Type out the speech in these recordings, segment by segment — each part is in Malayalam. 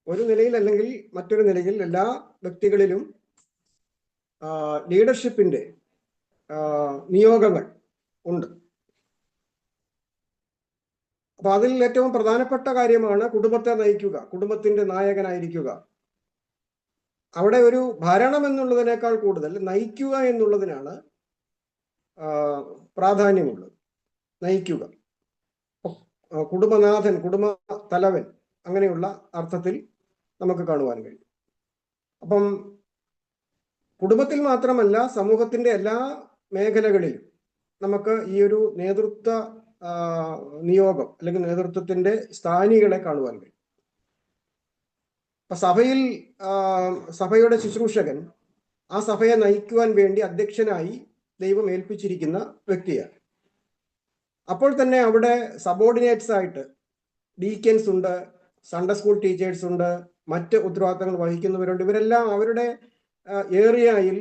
ഒരു നിലയിൽ അല്ലെങ്കിൽ മറ്റൊരു നിലയിൽ എല്ലാ വ്യക്തികളിലും ലീഡർഷിപ്പിന്റെ നിയോഗങ്ങൾ ഉണ്ട്. അപ്പൊ അതിൽ ഏറ്റവും പ്രധാനപ്പെട്ട കാര്യമാണ് കുടുംബത്തെ നയിക്കുക, കുടുംബത്തിന്റെ നായകനായിരിക്കുക. അവിടെ ഒരു ഭരണം എന്നുള്ളതിനേക്കാൾ കൂടുതൽ നയിക്കുക എന്നുള്ളതിനാണ് പ്രാധാന്യമുള്ളത്. നയിക്കുക, കുടുംബനാഥൻ, കുടുംബ തലവൻ, അങ്ങനെയുള്ള അർത്ഥത്തിൽ നമുക്ക് കാണുവാൻ കഴിയും. അപ്പം കുടുംബത്തിൽ മാത്രമല്ല, സമൂഹത്തിന്റെ എല്ലാ മേഖലകളിലും നമുക്ക് ഈ ഒരു നേതൃത്വ നിയോഗം അല്ലെങ്കിൽ നേതൃത്വത്തിന്റെ സ്ഥാനികളെ കാണുവാൻ കഴിയും. അപ്പൊ സഭയുടെ ശുശ്രൂഷകൻ ആ സഭയെ നയിക്കുവാൻ വേണ്ടി അധ്യക്ഷനായി ദൈവം ഏൽപ്പിച്ചിരിക്കുന്ന വ്യക്തിയാണ്. അപ്പോൾ തന്നെ അവിടെ സബോർഡിനേറ്റ്സ് ആയിട്ട് ഡീക്കൻസ് ഉണ്ട്, സൺഡേ സ്കൂൾ ടീച്ചേഴ്സ് ഉണ്ട്, മറ്റ് ഉത്തരവാദിത്തങ്ങൾ വഹിക്കുന്നവരുണ്ട്. ഇവരെല്ലാം അവരുടെ ഏരിയയിൽ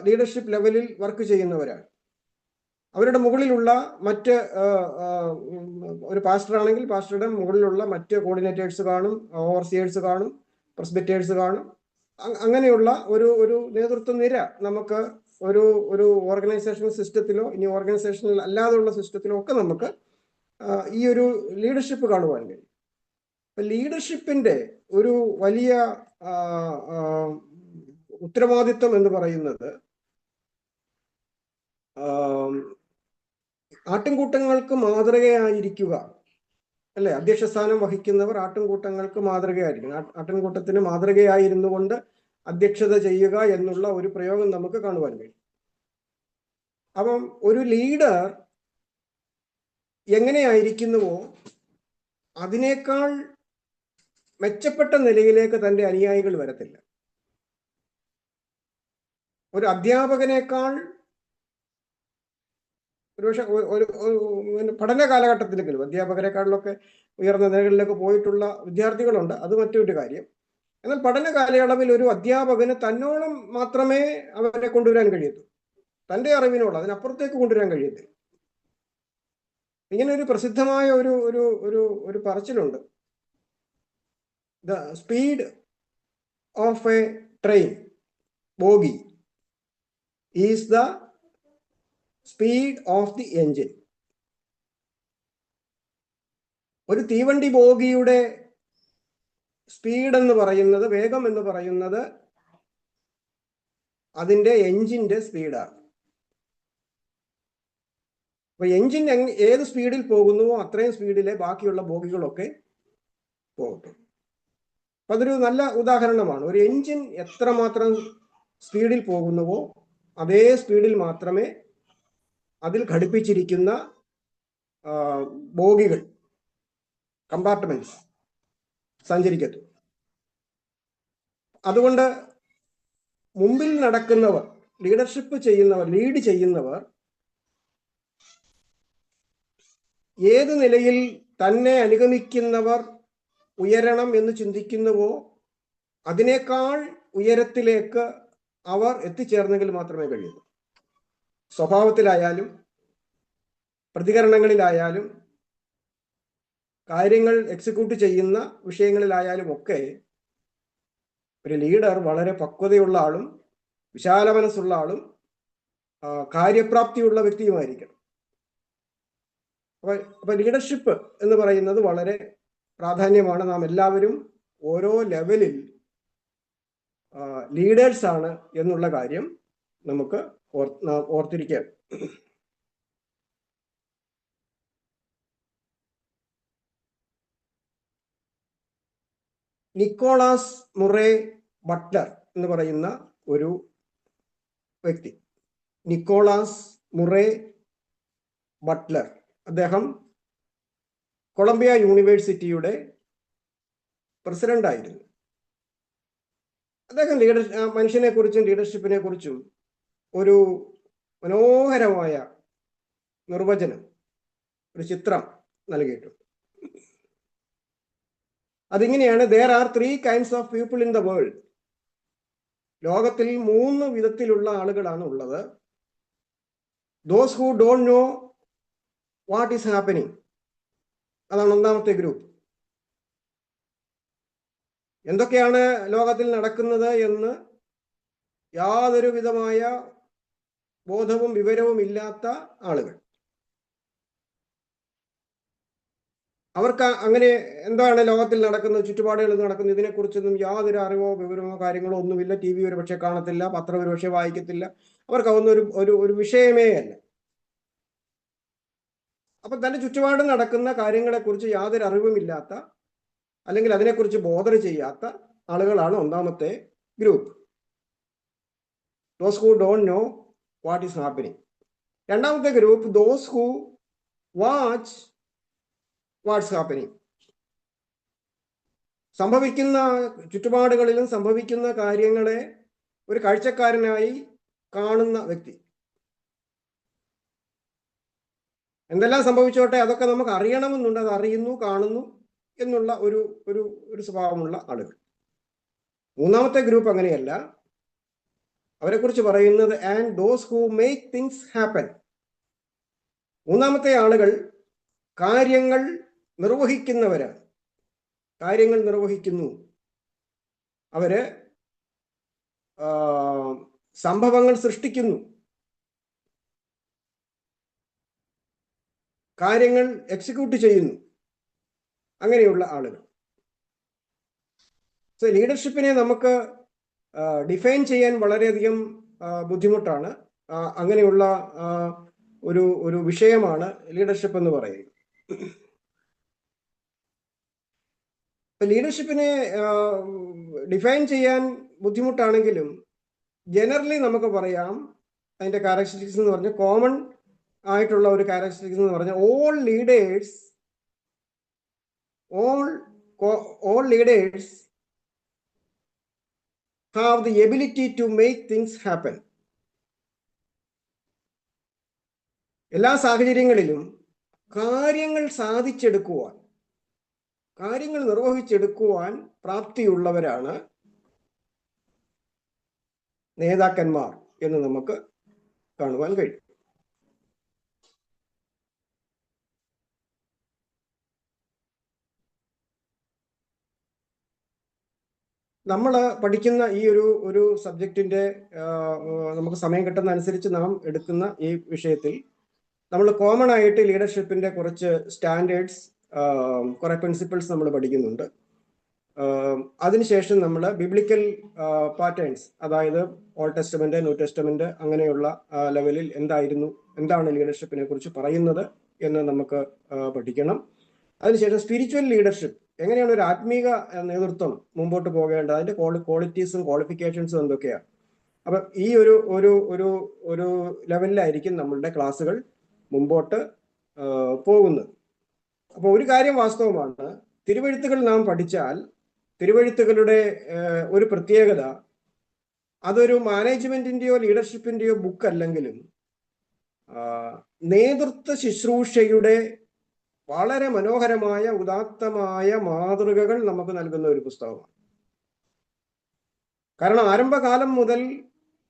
ലീഡർഷിപ്പ് ലെവലിൽ വർക്ക് ചെയ്യുന്നവരാണ്. അവരുടെ മുകളിലുള്ള മറ്റ് ഒരു പാസ്റ്റർ ആണെങ്കിൽ പാസ്റ്ററുടെ മുകളിലുള്ള മറ്റ് കോർഡിനേറ്റേഴ്സ് കാണും, ഓവർസിയേഴ്സ് കാണും, പ്രസ്ബിറ്റേഴ്സ് കാണും. അങ്ങനെയുള്ള ഒരു നേതൃത്വ നിര നമുക്ക് ഒരു ഓർഗനൈസേഷണൽ സിസ്റ്റത്തിലോ ഇനി ഓർഗനൈസേഷനിൽ അല്ലാതെയുള്ള സിസ്റ്റത്തിലോ ഒക്കെ നമുക്ക് ഈ ഒരു ലീഡർഷിപ്പ് കാണുവാൻ കഴിയും. അപ്പൊ ലീഡർഷിപ്പിന്റെ ഒരു വലിയ ഉത്തരവാദിത്വം എന്ന് പറയുന്നത് ആട്ടിൻകൂട്ടങ്ങൾക്ക് മാതൃകയായിരിക്കുക, അല്ലെ? അധ്യക്ഷ സ്ഥാനം വഹിക്കുന്നവർ ആട്ടിൻകൂട്ടങ്ങൾക്ക് മാതൃകയായിരിക്കണം. ആട്ടിൻകൂട്ടത്തിന് മാതൃകയായിരുന്നു കൊണ്ട് അധ്യക്ഷത ചെയ്യുക എന്നുള്ള ഒരു പ്രയോഗം നമുക്ക് കാണുവാൻ കഴിയും. അപ്പം ഒരു ലീഡർ എങ്ങനെയായിരിക്കുന്നുവോ അതിനേക്കാൾ മെച്ചപ്പെട്ട നിലയിലേക്ക് തൻ്റെ അനുയായികൾ വരത്തില്ല. ഒരു അധ്യാപകനേക്കാൾ ഒരുപക്ഷെ ഒരു പഠന കാലഘട്ടത്തിലെങ്കിലും അധ്യാപകരെക്കാളിലൊക്കെ ഉയർന്ന നിലകളിലേക്ക് പോയിട്ടുള്ള വിദ്യാർത്ഥികളുണ്ട്, അത് മറ്റൊരു കാര്യം. എന്നാൽ പഠന കാലയളവിൽ ഒരു അധ്യാപകന് തന്നോളം മാത്രമേ അവരെ കൊണ്ടുവരാൻ കഴിയൂ, തൻ്റെ അറിവിനോട് അതിനപ്പുറത്തേക്ക് കൊണ്ടുവരാൻ കഴിയത്തില്ല. ഇങ്ങനെ ഒരു പ്രസിദ്ധമായ ഒരു ഒരു ഒരു ഒരു പറച്ചിലുണ്ട്: the speed of a train bogie is the speed of the engine. ഒരു തീവണ്ടി ബോഗിയുടെ സ്പീഡ് എന്ന് പറയുന്നത്, വേഗം എന്ന് പറയുന്നത് അതിൻ്റെ എൻജിന്റെ സ്പീഡാണ്. അപ്പൊ എൻജിൻ ഏത് സ്പീഡിൽ പോകുന്നുവോ അത്രയും സ്പീഡിലെ ബാക്കിയുള്ള ബോഗികളൊക്കെ പോകട്ടെ. അപ്പൊ അതൊരു നല്ല ഉദാഹരണമാണ്. ഒരു എൻജിൻ എത്രമാത്രം സ്പീഡിൽ പോകുന്നുവോ അതേ സ്പീഡിൽ മാത്രമേ അതിൽ ഘടിപ്പിച്ചിരിക്കുന്ന ബോഗികൾ, കമ്പാർട്ട്മെന്റ്സ് സഞ്ചരിക്കത്തു. അതുകൊണ്ട് മുമ്പിൽ നടക്കുന്നവർ, ലീഡർഷിപ്പ് ചെയ്യുന്നവർ, ലീഡ് ചെയ്യുന്നവർ ഏത് നിലയിൽ തന്നെ അനുഗമിക്കുന്നവർ ഉയരണം എന്ന് ചിന്തിക്കുന്നുവോ അതിനേക്കാൾ ഉയരത്തിലേക്ക് അവർ എത്തിച്ചേർന്നെങ്കിൽ മാത്രമേ കഴിയൂ. സ്വഭാവത്തിലായാലും പ്രതികരണങ്ങളിലായാലും കാര്യങ്ങൾ എക്സിക്യൂട്ട് ചെയ്യുന്ന വിഷയങ്ങളിലായാലും ഒക്കെ ഒരു ലീഡർ വളരെ പക്വതയുള്ള ആളും വിശാല മനസ്സുള്ള ആളും കാര്യപ്രാപ്തിയുള്ള വ്യക്തിയുമായിരിക്കണം. അപ്പൊ ലീഡർഷിപ്പ് എന്ന് പറയുന്നത് വളരെ പ്രാധാന്യമാണ്. നാം എല്ലാവരും ഓരോ ലെവലിൽ ലീഡേഴ്സ് ആണ് എന്നുള്ള കാര്യം നമുക്ക് ഓർത്തിരിക്കാം. നിക്കോളാസ് മുറേ ബട്ട്ലർ എന്ന് പറയുന്ന ഒരു വ്യക്തി, നിക്കോളാസ് മുറേ ബട്ട്ലർ, അദ്ദേഹം കൊളംബിയ യൂണിവേഴ്സിറ്റിയുടെ പ്രസിഡന്റ് ആയിരുന്നു. അദ്ദേഹം മനുഷ്യനെ കുറിച്ചും ലീഡർഷിപ്പിനെ കുറിച്ചും ഒരു മനോഹരമായ നിർവചനം, ഒരു ചിത്രം നൽകിയിട്ടുണ്ട്. അതിങ്ങനെയാണ്: there are 3 kinds of people in the world. ലോകത്തിൽ 3 വിധത്തിലുള്ള ആളുകളാണ് ഉള്ളത്. those who don't know what is happening, അതാണ് ഒന്നാമത്തെ ഗ്രൂപ്പ്. എന്തൊക്കെയാണ് ലോകത്തിൽ നടക്കുന്നത് എന്ന് യാതൊരു വിധമായ ബോധവും വിവരവും ഇല്ലാത്ത ആളുകൾ. അവർക്ക് അങ്ങനെ എന്താണ് ലോകത്തിൽ നടക്കുന്നത്, ചുറ്റുപാടുകളിൽ നടക്കുന്നത്, ഇതിനെക്കുറിച്ചൊന്നും യാതൊരു അറിവോ വിവരമോ കാര്യങ്ങളോ ഒന്നുമില്ല. ടി വി ഒരു പക്ഷെ കാണത്തില്ല, പത്രം ഒരു പക്ഷെ വായിക്കത്തില്ല. അവർക്ക് അതൊന്നും ഒരു വിഷയമേ അല്ല. അപ്പൊ തന്റെ ചുറ്റുപാട് നടക്കുന്ന കാര്യങ്ങളെക്കുറിച്ച് യാതൊരു അറിവുമില്ലാത്ത, അല്ലെങ്കിൽ അതിനെക്കുറിച്ച് ബോധർ ചെയ്യാത്ത ആളുകളാണ് ഒന്നാമത്തെ group. Those who don't know what is happening. രണ്ടാമത്തെ group those who watch what's happening. സംഭവിക്കുന്ന ചുറ്റുപാടുകളിലും സംഭവിക്കുന്ന കാര്യങ്ങളെ ഒരു കാഴ്ചക്കാരനായി കാണുന്ന വ്യക്തി. എന്തെല്ലാം സംഭവിച്ചോട്ടെ, അതൊക്കെ നമുക്ക് അറിയണമെന്നുണ്ട്, അത് അറിയുന്നു, കാണുന്നു എന്നുള്ള ഒരു സ്വഭാവമുള്ള ആളുകൾ. മൂന്നാമത്തെ ഗ്രൂപ്പ് അങ്ങനെയല്ല. അവരെക്കുറിച്ച് പറയുന്നത് and those who make things happen. മൂന്നാമത്തെ ആളുകൾ കാര്യങ്ങൾ നിർവഹിക്കുന്നവരാണ്. കാര്യങ്ങൾ നിർവഹിക്കുന്നു. അവര് സംഭവങ്ങൾ സൃഷ്ടിക്കുന്നു, കാര്യങ്ങൾ എക്സിക്യൂട്ട് ചെയ്യുന്നു. അങ്ങനെയുള്ള ആളുകൾ. സോ ലീഡർഷിപ്പിനെ നമുക്ക് ഡിഫൈൻ ചെയ്യാൻ വളരെയധികം ബുദ്ധിമുട്ടാണ്. അങ്ങനെയുള്ള ഒരു വിഷയമാണ് ലീഡർഷിപ്പ് എന്ന് പറയുന്നത്. ലീഡർഷിപ്പിനെ ഡിഫൈൻ ചെയ്യാൻ ബുദ്ധിമുട്ടാണെങ്കിലും ജനറലി നമുക്ക് പറയാം അതിന്റെ ക്യാരക്ടറിസ്റ്റിക്സ് എന്ന് പറഞ്ഞാൽ, കോമൺ ആയിട്ടുള്ള ഒരു ക്യാരക്ടറിസ്റ്റിക്സ് എന്ന് പറഞ്ഞാൽ all leaders have the ability to make things happen. എല്ലാ സാഹചര്യങ്ങളിലും കാര്യങ്ങൾ സാധിച്ചെടുക്കുവാൻ, കാര്യങ്ങൾ നിർവഹിച്ചെടുക്കുവാൻ പ്രാപ്തിയുള്ളവരാണ് നേതാക്കന്മാർ എന്ന് നമുക്ക് കാണുവാൻ കഴിയും. നമ്മൾ പഠിക്കുന്ന ഈ ഒരു സബ്ജക്റ്റിന്റെ നമുക്ക് സമയം കിട്ടുന്ന അനുസരിച്ച് നാം എടുക്കുന്ന ഈ വിഷയത്തിൽ നമ്മൾ കോമൺ ആയിട്ട് ലീഡർഷിപ്പിന്റെ കുറച്ച് സ്റ്റാൻഡേർഡ്സ്, കുറെ പ്രിൻസിപ്പിൾസ് നമ്മൾ പഠിക്കുന്നുണ്ട്. അതിനുശേഷം നമ്മൾ ബിബ്ലിക്കൽ പാറ്റേൺസ്, അതായത് ഓൾഡ് ടെസ്റ്റമെന്റ്, ന്യൂ ടെസ്റ്റമെന്റ്, അങ്ങനെയുള്ള ലെവലിൽ എന്താണ് ലീഡർഷിപ്പിനെ കുറിച്ച് പറയുന്നത് എന്ന് നമുക്ക് പഠിക്കണം. അതിനുശേഷം സ്പിരിച്വൽ ലീഡർഷിപ്പ്, എങ്ങനെയാണ് ഒരു ആത്മീക നേതൃത്വം മുമ്പോട്ട് പോകേണ്ടത്, അതിന്റെ ക്വാളിറ്റീസും ക്വാളിഫിക്കേഷൻസും എന്തൊക്കെയാണ്. അപ്പൊ ഈ ഒരു ലെവലിലായിരിക്കും നമ്മളുടെ ക്ലാസ്സുകൾ മുമ്പോട്ട് പോകുന്നത്. അപ്പൊ ഒരു കാര്യം വാസ്തവമാണ്, തിരുവെഴുത്തുകൾ നാം പഠിച്ചാൽ തിരുവെഴുത്തുകളുടെ ഒരു പ്രത്യേകത, അതൊരു മാനേജ്മെന്റിന്റെയോ ലീഡർഷിപ്പിന്റെയോ ബുക്ക് അല്ലെങ്കിലും നേതൃത്വ ശുശ്രൂഷയുടെ വളരെ മനോഹരമായ ഉദാത്തമായ മാതൃകകൾ നമുക്ക് നൽകുന്ന ഒരു പുസ്തകമാണ്. കാരണം ആരംഭകാലം മുതൽ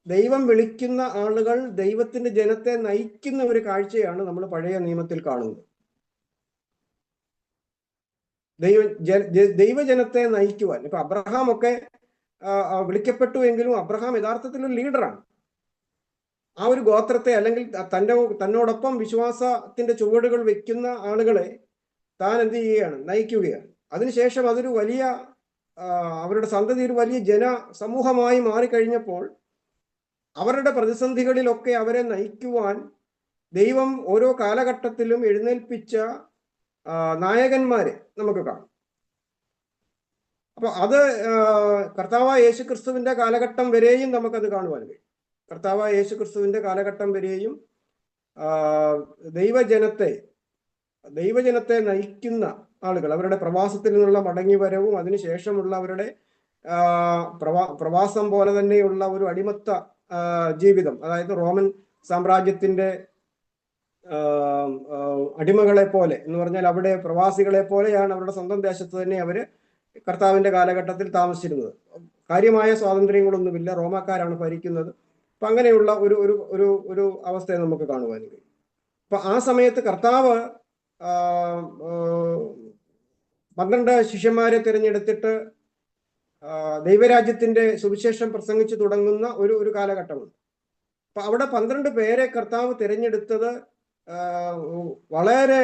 ദൈവം വിളിക്കുന്ന ആളുകൾ ദൈവത്തിന്റെ ജനത്തെ നയിക്കുന്ന ഒരു കാഴ്ചയാണ് നമ്മൾ പഴയ നിയമത്തിൽ കാണുന്നത്. ദൈവജനത്തെ നയിക്കുവാൻ, ഇപ്പൊ അബ്രഹാം ഒക്കെ വിളിക്കപ്പെട്ടു എങ്കിലും അബ്രഹാം യഥാർത്ഥത്തിൽ ഒരു ലീഡറാണ്. ആ ഒരു ഗോത്രത്തെ, അല്ലെങ്കിൽ തന്നോടൊപ്പം വിശ്വാസത്തിന്റെ ചുവടുകൾ വെക്കുന്ന ആളുകളെ താൻ എന്ത് ചെയ്യുകയാണ്? നയിക്കുകയാണ്. അതിനുശേഷം അതൊരു വലിയ അവരുടെ സന്തതി ഒരു വലിയ ജനസമൂഹമായി മാറിക്കഴിഞ്ഞപ്പോൾ അവരുടെ പ്രതിസന്ധികളിലൊക്കെ അവരെ നയിക്കുവാൻ ദൈവം ഓരോ കാലഘട്ടത്തിലും എഴുന്നേൽപ്പിച്ച നായകന്മാരെ നമുക്ക് കാണാം. അപ്പൊ അത് കർത്താവായ യേശുക്രിസ്തുവിന്റെ കാലഘട്ടം വരെയും നമുക്കത് കാണുവാൻ കഴിയും. കർത്താവായ യേശുക്രിസ്തുവിന്റെ കാലഘട്ടം വരെയും ദൈവജനത്തെ നയിക്കുന്ന ആളുകൾ, അവരുടെ പ്രവാസത്തിൽ നിന്നുള്ള മടങ്ങിവരവും അതിനുശേഷമുള്ള അവരുടെ പ്രവാസം പോലെ തന്നെയുള്ള ഒരു അടിമത്ത ജീവിതം, അതായത് റോമൻ സാമ്രാജ്യത്തിന്റെ അടിമകളെ പോലെ എന്ന് പറഞ്ഞാൽ അവിടെ പ്രവാസികളെ പോലെയാണ് അവരുടെ സ്വന്തം ദേശത്ത് തന്നെ അവര് കർത്താവിന്റെ കാലഘട്ടത്തിൽ താമസിച്ചിരുന്നത്. കാര്യമായ സ്വാതന്ത്ര്യങ്ങളൊന്നുമില്ല, റോമാക്കാരാണ് ഭരിക്കുന്നത്. അപ്പൊ അങ്ങനെയുള്ള ഒരു അവസ്ഥയെ നമുക്ക് കാണുവാൻ കഴിയും. അപ്പൊ ആ സമയത്ത് കർത്താവ് 12 ശിഷ്യന്മാരെ തിരഞ്ഞെടുത്തിട്ട് ദൈവരാജ്യത്തിന്റെ സുവിശേഷം പ്രസംഗിച്ചു തുടങ്ങുന്ന ഒരു കാലഘട്ടമുണ്ട്. അപ്പൊ അവിടെ 12 പേരെ കർത്താവ് തിരഞ്ഞെടുത്തത് വളരെ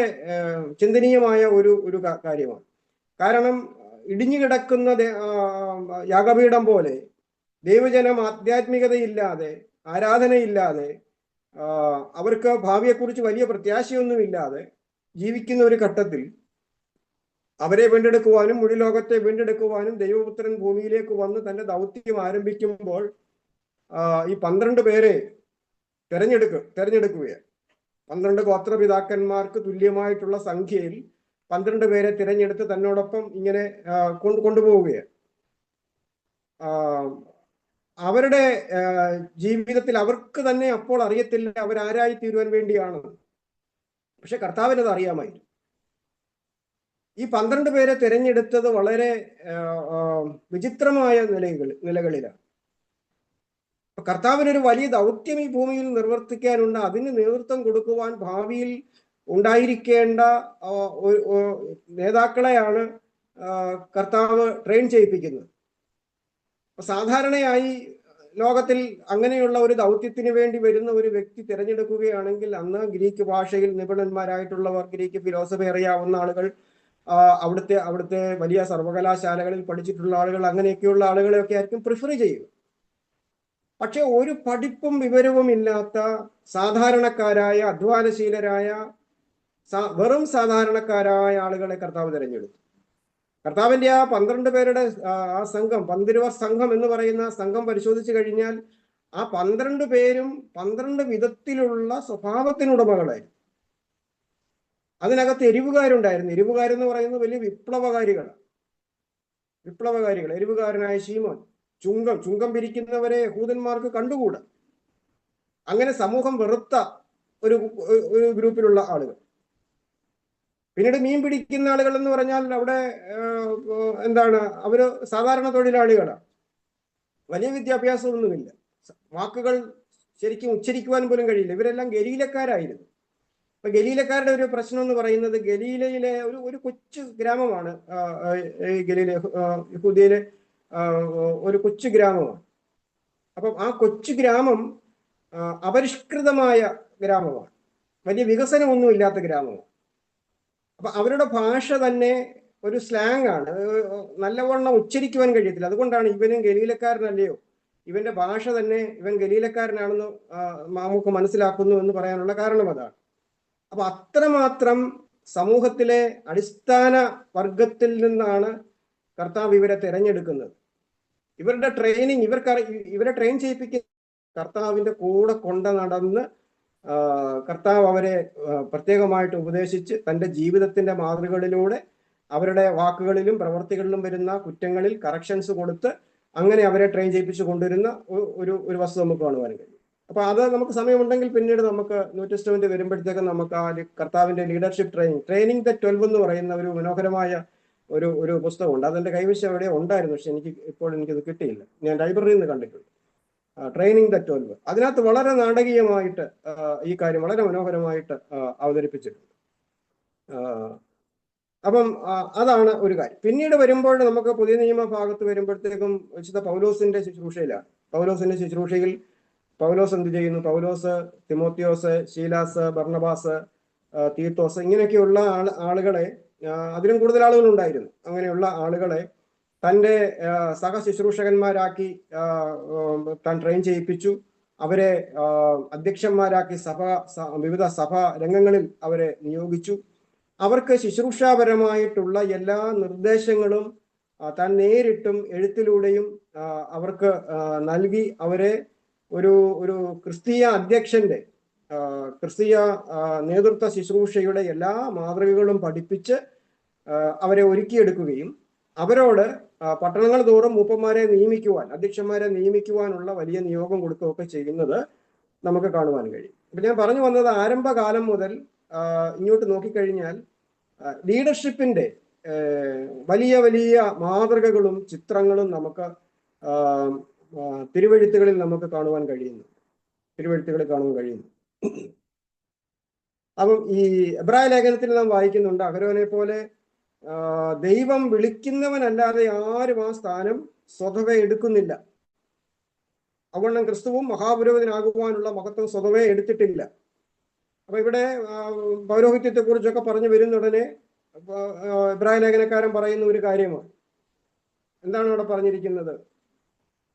ചിന്തനീയമായ ഒരു കാര്യമാണ്. കാരണം ഇടിഞ്ഞു കിടക്കുന്ന യാഗപീഠം പോലെ ദൈവജനം ആധ്യാത്മികതയില്ലാതെ, ആരാധനയില്ലാതെ, അവർക്ക് ഭാവിയെക്കുറിച്ച് വലിയ പ്രത്യാശയൊന്നുമില്ലാതെ ജീവിക്കുന്ന ഒരു ഘട്ടത്തിൽ അവരെ വീണ്ടെടുക്കുവാനും മുഴു ലോകത്തെ വീണ്ടെടുക്കുവാനും ദൈവപുത്രൻ ഭൂമിയിലേക്ക് വന്ന് തന്റെ ദൗത്യം ആരംഭിക്കുമ്പോൾ ഈ 12 പേരെ തെരഞ്ഞെടുക്കുകയാണ്. 12 ഗോത്രപിതാക്കന്മാർക്ക് തുല്യമായിട്ടുള്ള സംഖ്യയിൽ 12 പേരെ തിരഞ്ഞെടുത്ത് തന്നോടൊപ്പം ഇങ്ങനെ കൊണ്ടുപോവുകയാണ്. അവരുടെ ജീവിതത്തിൽ അവർക്ക് തന്നെ അപ്പോൾ അറിയത്തില്ല അവരാരായി തീരുവാൻ വേണ്ടിയാണ്. പക്ഷെ കർത്താവിനത് അറിയാമായിരുന്നു. ഈ 12 പേരെ തിരഞ്ഞെടുത്തത് വളരെ വിചിത്രമായ നിലകളിലാണ്. കർത്താവിനൊരു വലിയ ദൗത്യം ഈ ഭൂമിയിൽ നിർവർത്തിക്കാനുണ്ട്. അതിന് നേതൃത്വം കൊടുക്കുവാൻ ഭാവിയിൽ ഉണ്ടായിരിക്കേണ്ട നേതാക്കളെയാണ് കർത്താവ് ട്രെയിൻ ചെയ്യിപ്പിക്കുന്നത്. സാധാരണയായി ലോകത്തിൽ അങ്ങനെയുള്ള ഒരു ദൗത്യത്തിന് വേണ്ടി വരുന്ന ഒരു വ്യക്തി തിരഞ്ഞെടുക്കുകയാണെങ്കിൽ അന്ന് ഗ്രീക്ക് ഭാഷയിൽ നിപുണന്മാരായിട്ടുള്ളവർ, ഗ്രീക്ക് ഫിലോസഫി അറിയാവുന്ന ആളുകൾ, അവിടുത്തെ വലിയ സർവകലാശാലകളിൽ പഠിച്ചിട്ടുള്ള ആളുകൾ, അങ്ങനെയൊക്കെയുള്ള ആളുകളെയൊക്കെ ആയിരിക്കും പ്രിഫർ ചെയ്യുക. പക്ഷെ ഒരു പഠിപ്പും വിവരവും ഇല്ലാത്ത സാധാരണക്കാരായ, അധ്വാനശീലരായ, വെറും സാധാരണക്കാരായ ആളുകളെ കർത്താവ് തിരഞ്ഞെടുത്തു. കർത്താവിന്റെ ആ 12 പേരുടെ ആ സംഘം, 12 സംഘം എന്ന് പറയുന്ന സംഘം പരിശോധിച്ചു കഴിഞ്ഞാൽ ആ 12 പേരും 12 വിധത്തിലുള്ള സ്വഭാവത്തിനുടമകളായിരുന്നു. അതിനകത്ത് എരിവുകാരുണ്ടായിരുന്നു. എരിവുകാരെന്ന് പറയുന്നത് വലിയ വിപ്ലവകാരികൾ. എരിവുകാരനായ ശീമോൻ, ചുങ്കം പിരിക്കുന്നവരെ യഹൂദന്മാർക്ക് കണ്ടുകൂടാ. അങ്ങനെ സമൂഹം വെറുത്ത ഒരു ഗ്രൂപ്പിലുള്ള ആളുകൾ. പിന്നീട് മീൻ പിടിക്കുന്ന ആളുകൾ എന്ന് പറഞ്ഞാൽ അവിടെ അവര് സാധാരണ തൊഴിലാളികളാണ്. വലിയ വിദ്യാഭ്യാസമൊന്നുമില്ല, വാക്കുകൾ ശരിക്കും ഉച്ചരിക്കുവാൻ പോലും കഴിയില്ല. ഇവരെല്ലാം ഗലീലക്കാരായിരുന്നു. അപ്പൊ ഗലീലക്കാരുടെ ഒരു പ്രശ്നം എന്ന് പറയുന്നത്, ഗലീലയിലെ ഒരു കൊച്ചു ഗ്രാമമാണ് യഹൂദയിലെ ഒരു കൊച്ചു ഗ്രാമമാണ്. അപ്പം ആ കൊച്ചു ഗ്രാമം അപരിഷ്കൃതമായ ഗ്രാമമാണ്, വലിയ വികസനമൊന്നും ഇല്ലാത്ത ഗ്രാമമാണ്. അപ്പൊ അവരുടെ ഭാഷ തന്നെ ഒരു സ്ലാങ് ആണ്, നല്ലവണ്ണം ഉച്ചരിക്കുവാൻ കഴിയത്തില്ല. അതുകൊണ്ടാണ് ഇവനും ഗലീലക്കാരനല്ലയോ, ഇവന്റെ ഭാഷ തന്നെ ഇവൻ ഗലീലക്കാരനാണെന്ന് നമുക്ക് മനസ്സിലാക്കുന്നു എന്ന് പറയാനുള്ള കാരണം അതാണ്. അപ്പൊ അത്രമാത്രം സമൂഹത്തിലെ അടിസ്ഥാന വർഗത്തിൽ നിന്നാണ് കർത്താവ് ഇവരെ തിരഞ്ഞെടുക്കുന്നത്. ഇവരുടെ ട്രെയിനിങ്, ഇവരെ ട്രെയിൻ ചെയ്യിപ്പിക്കുന്ന കർത്താവിന്റെ കൂടെ കൊണ്ട നടന്ന് കർത്താവ് അവരെ പ്രത്യേകമായിട്ട് ഉപദേശിച്ച് തൻ്റെ ജീവിതത്തിന്റെ മാതൃകകളിലൂടെ അവരുടെ വാക്കുകളിലും പ്രവർത്തികളിലും വരുന്ന കുറ്റങ്ങളിൽ കറക്ഷൻസ് കൊടുത്ത് അങ്ങനെ അവരെ ട്രെയിൻ ചെയ്യിപ്പിച്ച് കൊണ്ടുവരുന്ന ഒരു വസ്തു നമുക്ക് കാണുവാൻ കഴിയും. അപ്പൊ അത് നമുക്ക് സമയമുണ്ടെങ്കിൽ പിന്നീട് നമുക്ക് ന്യൂ ടെസ്റ്റ്മെന്റ് വരുമ്പോഴത്തേക്കും നമുക്ക് ആ കർത്താവിന്റെ ലീഡർഷിപ്പ് ട്രെയിനിങ് ദ 12 എന്ന് പറയുന്ന ഒരു മനോഹരമായ ഒരു പുസ്തകമുണ്ട്. അതെന്റെ കൈവശം എവിടെ ഉണ്ടായിരുന്നു, പക്ഷെ എനിക്കത് കിട്ടിയില്ല. ഞാൻ ലൈബ്രറിയിൽ നിന്ന് കണ്ടിട്ടുണ്ട്, ട്രെയിനിങ് ദ 12. അതിനകത്ത് വളരെ നാടകീയമായിട്ട് ഈ കാര്യം വളരെ മനോഹരമായിട്ട് അവതരിപ്പിച്ചിട്ടുണ്ട്. അപ്പം അതാണ് ഒരു കാര്യം. പിന്നീട് വരുമ്പോൾ നമുക്ക് പുതിയ നിയമ ഭാഗത്ത് വരുമ്പോഴത്തേക്കും വിശുദ്ധ പൗലോസിന്റെ ശുശ്രൂഷയിലാണ്. പൗലോസിന്റെ ശുശ്രൂഷയിൽ പൗലോസ് എന്ത് ചെയ്യുന്നു? പൗലോസ്, തിമോത്തിയോസ്, ശീലാസ്, ബർണബാസ്, തീത്തോസ്, ഇങ്ങനെയൊക്കെയുള്ള ആളുകളെ, അതിലും കൂടുതൽ ആളുകൾ ഉണ്ടായിരുന്നു, അങ്ങനെയുള്ള ആളുകളെ തൻ്റെ സഹശുശ്രൂഷകന്മാരാക്കി താൻ ട്രെയിൻ ചെയ്യിപ്പിച്ചു. അവരെ അധ്യക്ഷന്മാരാക്കി വിവിധ സഭാ രംഗങ്ങളിൽ അവരെ നിയോഗിച്ചു. അവർക്ക് ശുശ്രൂഷാപരമായിട്ടുള്ള എല്ലാ നിർദ്ദേശങ്ങളും താൻ നേരിട്ടും എഴുത്തിലൂടെയും അവർക്ക് നൽകി അവരെ ഒരു ക്രിസ്തീയ അധ്യക്ഷന്റെ, ക്രിസ്തീയ നേതൃത്വ ശുശ്രൂഷയുടെ എല്ലാ മാതൃകകളും പഠിപ്പിച്ച് അവരെ ഒരുക്കിയെടുക്കുകയും അവരോട് പട്ടണങ്ങൾ തോറും മൂപ്പന്മാരെ നിയമിക്കുവാൻ, അധ്യക്ഷന്മാരെ നിയമിക്കുവാനുള്ള വലിയ നിയോഗം കൊടുക്കുകയൊക്കെ ചെയ്യുന്നത് നമുക്ക് കാണുവാൻ കഴിയും. ഇപ്പൊ ഞാൻ പറഞ്ഞു വന്നത്, ആരംഭകാലം മുതൽ ഇങ്ങോട്ട് നോക്കിക്കഴിഞ്ഞാൽ ലീഡർഷിപ്പിന്റെ വലിയ വലിയ മാതൃകകളും ചിത്രങ്ങളും നമുക്ക് തിരുവെഴുത്തുകളിൽ നമുക്ക് കാണുവാൻ കഴിയുന്നു. അപ്പം ഈ എബ്രായ ലേഖനത്തിൽ നാം വായിക്കുന്നുണ്ട്, അഹരോനെ പോലെ ദൈവം വിളിക്കുന്നവനല്ലാതെ ആരും ആ സ്ഥാനം സ്വതവേ എടുക്കുന്നില്ല. അവണ്ണം ക്രിസ്തുവും മഹാപുരോഹിതനാകുവാനുള്ള മഹത്വം സ്വതവേ എടുത്തിട്ടില്ല. അപ്പൊ ഇവിടെ പൗരോഹിത്യത്തെ കുറിച്ചൊക്കെ പറഞ്ഞു വരുന്നുടനെ ഇബ്രാഹിം ലേഖനക്കാരൻ പറയുന്ന ഒരു കാര്യമാണ്. എന്താണ് അവിടെ പറഞ്ഞിരിക്കുന്നത്?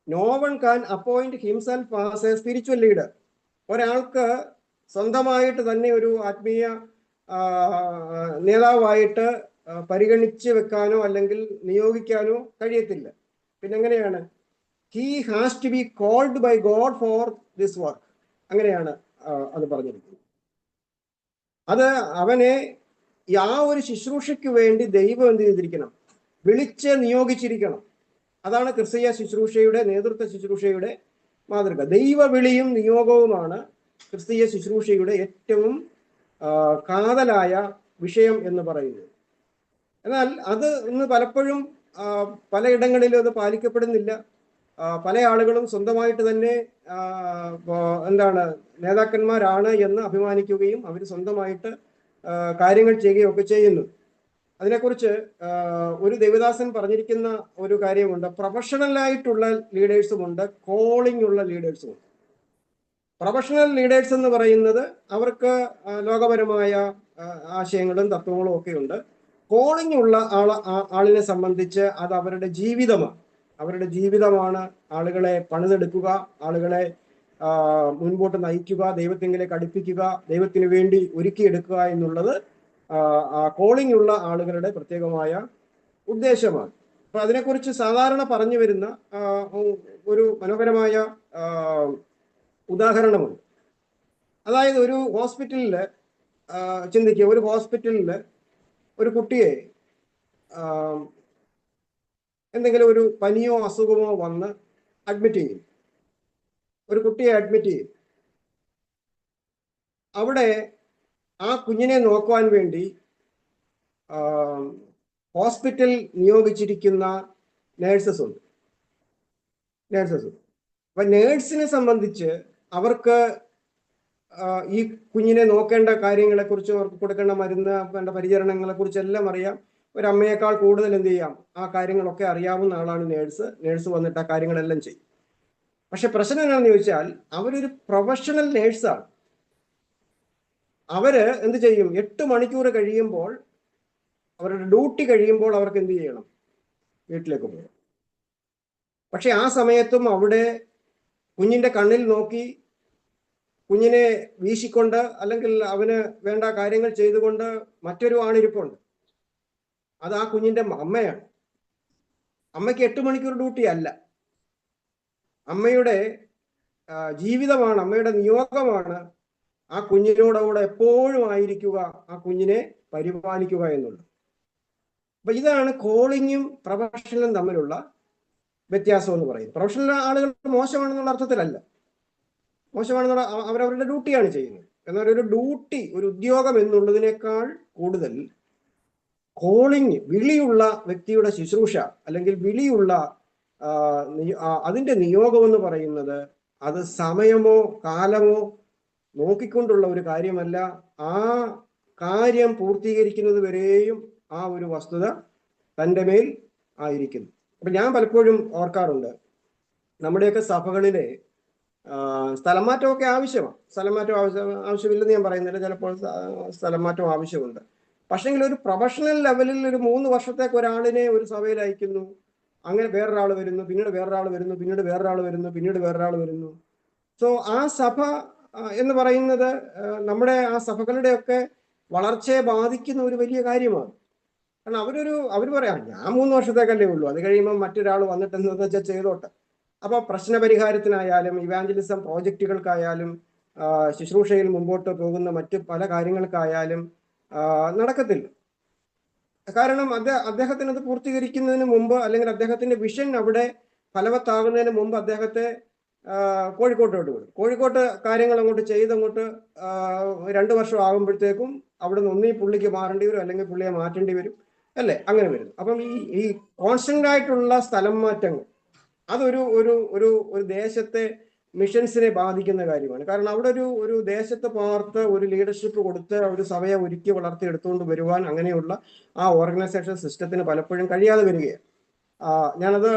No one can appoint himself as a spiritual leader. ഒരാൾക്ക് സ്വന്തമായിട്ട് തന്നെ ഒരു ആത്മീയ നേതാവായിട്ട് പരിഗണിച്ച് വെക്കാനോ അല്ലെങ്കിൽ നിയോഗിക്കാനോ കഴിയത്തില്ല. പിന്നെ എങ്ങനെയാണ്? He has to be called by God for this work. അങ്ങനെയാണ് അത് പറഞ്ഞിരിക്കുന്നത്. അത് അവനെ ആ ഒരു ശുശ്രൂഷയ്ക്ക് വേണ്ടി ദൈവം എന്ത് ചെയ്തിരിക്കണം? വിളിച്ച് നിയോഗിച്ചിരിക്കണം. അതാണ് ക്രിസ്തീയ ശുശ്രൂഷയുടെ, നേതൃത്വ ശുശ്രൂഷയുടെ മാതൃക. ദൈവ വിളിയും നിയോഗവുമാണ് ക്രിസ്തീയ ശുശ്രൂഷയുടെ ഏറ്റവും കാതലായ വിഷയം എന്ന് പറയുന്നത്. എന്നാൽ അത് ഇന്ന് പലപ്പോഴും പലയിടങ്ങളിലും അത് പാലിക്കപ്പെടുന്നില്ല. പല ആളുകളും സ്വന്തമായിട്ട് തന്നെ നേതാക്കന്മാരാണ് എന്ന് അഭിമാനിക്കുകയും അവർ സ്വന്തമായിട്ട് കാര്യങ്ങൾ ചെയ്യുകയൊക്കെ ചെയ്യുന്നു. അതിനെക്കുറിച്ച് ഒരു ദേവദാസൻ പറഞ്ഞിരിക്കുന്ന ഒരു കാര്യമുണ്ട്. പ്രൊഫഷണലായിട്ടുള്ള ലീഡേഴ്സുമുണ്ട്, കോളിംഗ് ഉള്ള ലീഡേഴ്സുമുണ്ട്. പ്രൊഫഷണൽ ലീഡേഴ്സ് എന്ന് പറയുന്നത് അവർക്ക് ലോകപരമായ ആശയങ്ങളും തത്വങ്ങളും ഒക്കെ ഉണ്ട്. കോളിംഗ് ഉള്ള ആളിനെ സംബന്ധിച്ച് അത് അവരുടെ ജീവിതമാണ്. അവരുടെ ജീവിതമാണ് ആളുകളെ പണിതെടുക്കുക, ആളുകളെ മുൻപോട്ട് നയിക്കുക, ദൈവത്തിങ്കിലേക്ക് അടുപ്പിക്കുക, ദൈവത്തിന് വേണ്ടി ഒരുക്കിയെടുക്കുക എന്നുള്ളത് കോളിംഗ് ഉള്ള ആളുകളുടെ പ്രത്യേകമായ ഉദ്ദേശമാണ്. അപ്പൊ അതിനെക്കുറിച്ച് സാധാരണ പറഞ്ഞു വരുന്ന ഒരു മനോഹരമായ ഉദാഹരണമുണ്ട്. അതായത് ഒരു ഹോസ്പിറ്റലിൽ ചിന്തിക്കുക, ഒരു ഹോസ്പിറ്റലിൽ ഒരു കുട്ടിയെ എന്തെങ്കിലും ഒരു പനിയോ അസുഖമോ വന്ന് അഡ്മിറ്റ് ചെയ്യും. ഒരു കുട്ടിയെ അഡ്മിറ്റ് ചെയ്യും. അവിടെ ആ കുഞ്ഞിനെ നോക്കുവാൻ വേണ്ടി ഹോസ്പിറ്റൽ നിയോഗിച്ചിരിക്കുന്ന നേഴ്സസ് ഉണ്ട്. അപ്പൊ നേഴ്സിനെ സംബന്ധിച്ച് അവർക്ക് ഈ കുഞ്ഞിനെ നോക്കേണ്ട കാര്യങ്ങളെക്കുറിച്ചും അവർക്ക് കൊടുക്കേണ്ട മരുന്ന്, വേണ്ട പരിചരണങ്ങളെ കുറിച്ചെല്ലാം അറിയാം. ഒരമ്മയേക്കാൾ കൂടുതൽ എന്ത് ചെയ്യാം, ആ കാര്യങ്ങളൊക്കെ അറിയാവുന്ന ആളാണ് നേഴ്സ്. നേഴ്സ് വന്നിട്ട് ആ കാര്യങ്ങളെല്ലാം ചെയ്യും. പക്ഷെ പ്രശ്നം എന്താണെന്ന് ചോദിച്ചാൽ അവരൊരു പ്രൊഫഷണൽ നേഴ്സാണ്. അവര് എന്ത് ചെയ്യും? 8 മണിക്കൂർ കഴിയുമ്പോൾ, അവരുടെ ഡ്യൂട്ടി കഴിയുമ്പോൾ അവർക്ക് എന്ത് ചെയ്യണം? വീട്ടിലേക്ക് പോകണം. പക്ഷെ ആ സമയത്തും അവിടെ കുഞ്ഞിന്റെ കണ്ണിൽ നോക്കി, കുഞ്ഞിനെ വീശിക്കൊണ്ട്, അല്ലെങ്കിൽ അവന് വേണ്ട കാര്യങ്ങൾ ചെയ്തുകൊണ്ട് മറ്റൊരു ആണിരിപ്പുണ്ട്. അത് ആ കുഞ്ഞിന്റെ അമ്മയാണ്. അമ്മയ്ക്ക് 8 മണിക്കൂർ ഡ്യൂട്ടി അല്ല. അമ്മയുടെ ജീവിതമാണ്, അമ്മയുടെ നിയോഗമാണ് ആ കുഞ്ഞിനോടവിടെ എപ്പോഴും ആയിരിക്കുക, ആ കുഞ്ഞിനെ പരിപാലിക്കുക എന്നുള്ളത്. അപ്പൊ ഇതാണ് കോളിങ്ങും പ്രൊഫഷണലും തമ്മിലുള്ള വ്യത്യാസം എന്ന് പറയുന്നത്. പ്രൊഫഷണൽ ആളുകൾ മോശമാണെന്നുള്ള അർത്ഥത്തിലല്ല, മോശമാണെന്നുള്ള അവരവരുടെ ഡ്യൂട്ടിയാണ് ചെയ്യുന്നത്. എന്നാൽ ഒരു ഡ്യൂട്ടി, ഒരു ഉദ്യോഗം എന്നുള്ളതിനേക്കാൾ കൂടുതൽ കോളിംഗ്, വിളിയുള്ള വ്യക്തിയുടെ ശുശ്രൂഷ അല്ലെങ്കിൽ വിളിയുള്ള അതിന്റെ നിയോഗം എന്ന് പറയുന്നത് അത് സമയമോ കാലമോ നോക്കിക്കൊണ്ടുള്ള ഒരു കാര്യമല്ല. ആ കാര്യം പൂർത്തീകരിക്കുന്നത് വരെയും ആ ഒരു വസ്തുത തൻ്റെ മേൽ ആയിരിക്കുന്നു. അപ്പൊ ഞാൻ പലപ്പോഴും ഓർക്കാറുണ്ട്, നമ്മുടെയൊക്കെ സഭകളിലെ സ്ഥലം മാറ്റമൊക്കെ ആവശ്യമാണ്. സ്ഥലം മാറ്റം ആവശ്യമില്ലെന്ന് ഞാൻ പറയുന്നില്ല, ചിലപ്പോൾ സ്ഥലം മാറ്റം ആവശ്യമുണ്ട്. പക്ഷെങ്കിൽ ഒരു പ്രൊഫഷണൽ ലെവലിൽ ഒരു 3 വർഷത്തേക്ക് ഒരാളിനെ ഒരു സഭയിൽ അയക്കുന്നു, അങ്ങനെ വേറൊരാൾ വരുന്നു, പിന്നീട് വേറൊരാൾ വരുന്നു, പിന്നീട് വേറൊരാൾ വരുന്നു, പിന്നീട് വേറൊരാൾ വരുന്നു. സോ ആ സഭ എന്ന് പറയുന്നത് നമ്മുടെ ആ സഭകളുടെയൊക്കെ വളർച്ചയെ ബാധിക്കുന്ന ഒരു വലിയ കാര്യമാണ്. കാരണം അവർ പറയാം, ഞാൻ 3 വർഷത്തേക്കല്ലേ ഉള്ളൂ, അത് കഴിയുമ്പോൾ മറ്റൊരാൾ വന്നിട്ട് എന്താ വെച്ചാൽ ചെയ്തോട്ടെ. അപ്പൊ പ്രശ്നപരിഹാരത്തിനായാലും ഇവാഞ്ചലിസം പ്രോജക്റ്റുകൾക്കായാലും ശുശ്രൂഷയിൽ മുമ്പോട്ട് പോകുന്ന മറ്റു പല കാര്യങ്ങൾക്കായാലും നടക്കത്തില്ല. കാരണം അദ്ദേഹത്തിന് അത് പൂർത്തീകരിക്കുന്നതിന് മുമ്പ്, അല്ലെങ്കിൽ അദ്ദേഹത്തിന്റെ വിഷൻ അവിടെ ഫലവത്താകുന്നതിന് മുമ്പ് അദ്ദേഹത്തെ കോഴിക്കോട്ടോട്ട് വിടും. കോഴിക്കോട്ട് കാര്യങ്ങൾ അങ്ങോട്ട് ചെയ്തങ്ങോട്ട് 2 വർഷം ആകുമ്പോഴത്തേക്കും അവിടെ നിന്ന് ഒന്നീ പുള്ളിക്ക് മാറേണ്ടി വരും, അല്ലെങ്കിൽ പുള്ളിയെ മാറ്റേണ്ടി വരും, അല്ലേ? അങ്ങനെ വരും. അപ്പം ഈ കോൺസ്റ്റന്റ് ആയിട്ടുള്ള സ്ഥലം മാറ്റങ്ങൾ അതൊരു ഒരു ഒരു ഒരു ദേശത്തെ മിഷൻസിനെ ബാധിക്കുന്ന കാര്യമാണ്. കാരണം അവിടെ ഒരു ദേശത്ത് പാർത്ത് ഒരു ലീഡർഷിപ്പ് കൊടുത്ത് ഒരു സഭയെ ഒരുക്കി വളർത്തി എടുത്തുകൊണ്ട് വരുവാൻ അങ്ങനെയുള്ള ആ ഓർഗനൈസേഷൻ സിസ്റ്റത്തിന് പലപ്പോഴും കഴിയാതെ വരികയാണ്. ഞാനത്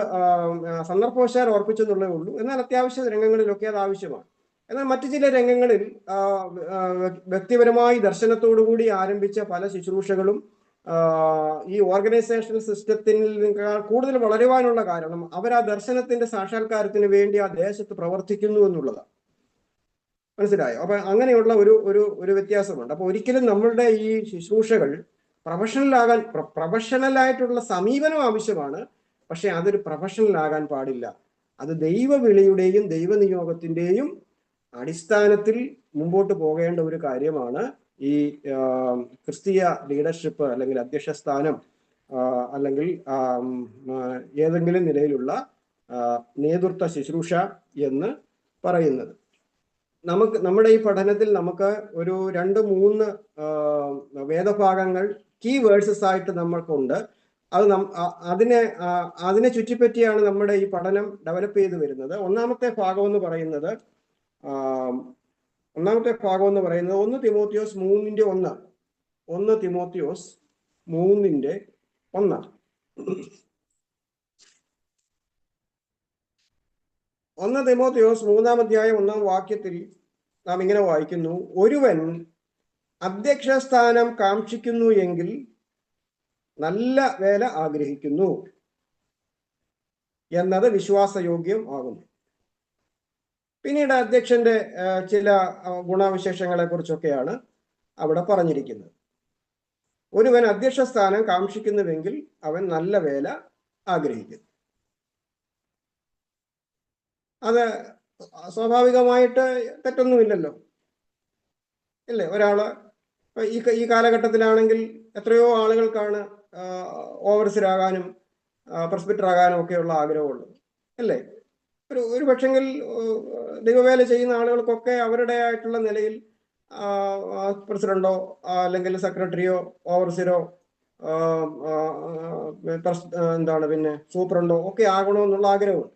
സന്ദർഭവശാൽ ഓർപ്പിച്ചെന്നുള്ളേ ഉള്ളൂ. എന്നാൽ അത്യാവശ്യ രംഗങ്ങളിലൊക്കെ അത് ആവശ്യമാണ്. എന്നാൽ മറ്റു ചില രംഗങ്ങളിൽ വ്യക്തിപരമായി ദർശനത്തോടുകൂടി ആരംഭിച്ച പല ശുശ്രൂഷകളും ഈ ഓർഗനൈസേഷൻ സിസ്റ്റത്തിൽ കൂടുതൽ വളരുവാനുള്ള കാരണം അവർ ആ ദർശനത്തിന്റെ സാക്ഷാത്കാരത്തിന് വേണ്ടി ആ ദേശത്ത് പ്രവർത്തിക്കുന്നു എന്നുള്ളതാണ്. മനസ്സിലായോ? അപ്പൊ അങ്ങനെയുള്ള ഒരു വ്യത്യാസമുണ്ട്. അപ്പൊ ഒരിക്കലും നമ്മളുടെ ഈ ശുശ്രൂഷകൾ പ്രൊഫഷണലായിട്ടുള്ള സമീപനം ആവശ്യമാണ്. പക്ഷെ അതൊരു പ്രൊഫഷണൽ ആകാൻ പാടില്ല. അത് ദൈവവിളിയുടെയും ദൈവനിയോഗത്തിന്റെയും അടിസ്ഥാനത്തിൽ മുമ്പോട്ട് പോകേണ്ട ഒരു കാര്യമാണ്. ഈ ക്രിസ്തീയ ലീഡർഷിപ്പ് അല്ലെങ്കിൽ അധ്യക്ഷ സ്ഥാനം അല്ലെങ്കിൽ ഏതെങ്കിലും നിലയിലുള്ള നേതൃത്വ ശുശ്രൂഷ എന്ന് പറയുന്നത്. നമ്മുടെ ഈ പഠനത്തിൽ നമുക്ക് ഒരു 2-3 വേദഭാഗങ്ങൾ കീ വേഴ്സസ് ആയിട്ട് നമ്മൾക്കുണ്ട്. അത് അതിനെ ചുറ്റിപ്പറ്റിയാണ് നമ്മുടെ ഈ പഠനം ഡെവലപ്പ് ചെയ്ത് വരുന്നത്. ഒന്നാമത്തെ ഭാഗം എന്ന് പറയുന്നത് 1 തിമോത്തിയോസ് 3:1. 1 തിമോത്തിയോസ് 3:1. 1 തിമോത്തിയോസ് 3-ാം അധ്യായം 1-ാം വാക്യത്തിൽ നാം ഇങ്ങനെ വായിക്കുന്നു: ഒരുവൻ അധ്യക്ഷസ്ഥാനം കാക്ഷിക്കുന്നു എങ്കിൽ നല്ല വേല ആഗ്രഹിക്കുന്നു എന്നത് വിശ്വാസയോഗ്യം ആകുന്നു. പിന്നീട് അധ്യക്ഷന്റെ ചില ഗുണവിശേഷങ്ങളെ കുറിച്ചൊക്കെയാണ് അവിടെ പറഞ്ഞിരിക്കുന്നത്. ഒരുവൻ അധ്യക്ഷ സ്ഥാനം കാക്ഷിക്കുന്നുവെങ്കിൽ അവൻ നല്ല വേല ആഗ്രഹിക്കുന്നു. അത് സ്വാഭാവികമായിട്ട് തെറ്റൊന്നുമില്ലല്ലോ, ഇല്ലേ? ഒരാള് ഈ കാലഘട്ടത്തിലാണെങ്കിൽ എത്രയോ ആളുകൾക്കാണ് ഓവർസിയറാകാനും പ്രസ്ബിറ്ററാകാനും ഒക്കെയുള്ള ആഗ്രഹമുള്ളത്, അല്ലേ? ഒരു പക്ഷെങ്കിൽ ദൈവവേല ചെയ്യുന്ന ആളുകൾക്കൊക്കെ അവരുടേതായിട്ടുള്ള നിലയിൽ പ്രസിഡന്റോ അല്ലെങ്കിൽ സെക്രട്ടറിയോ ഓവർസിയറോ പിന്നെ സൂപ്രണ്ടോ ഒക്കെ ആകണമെന്നുള്ള ആഗ്രഹമുണ്ട്.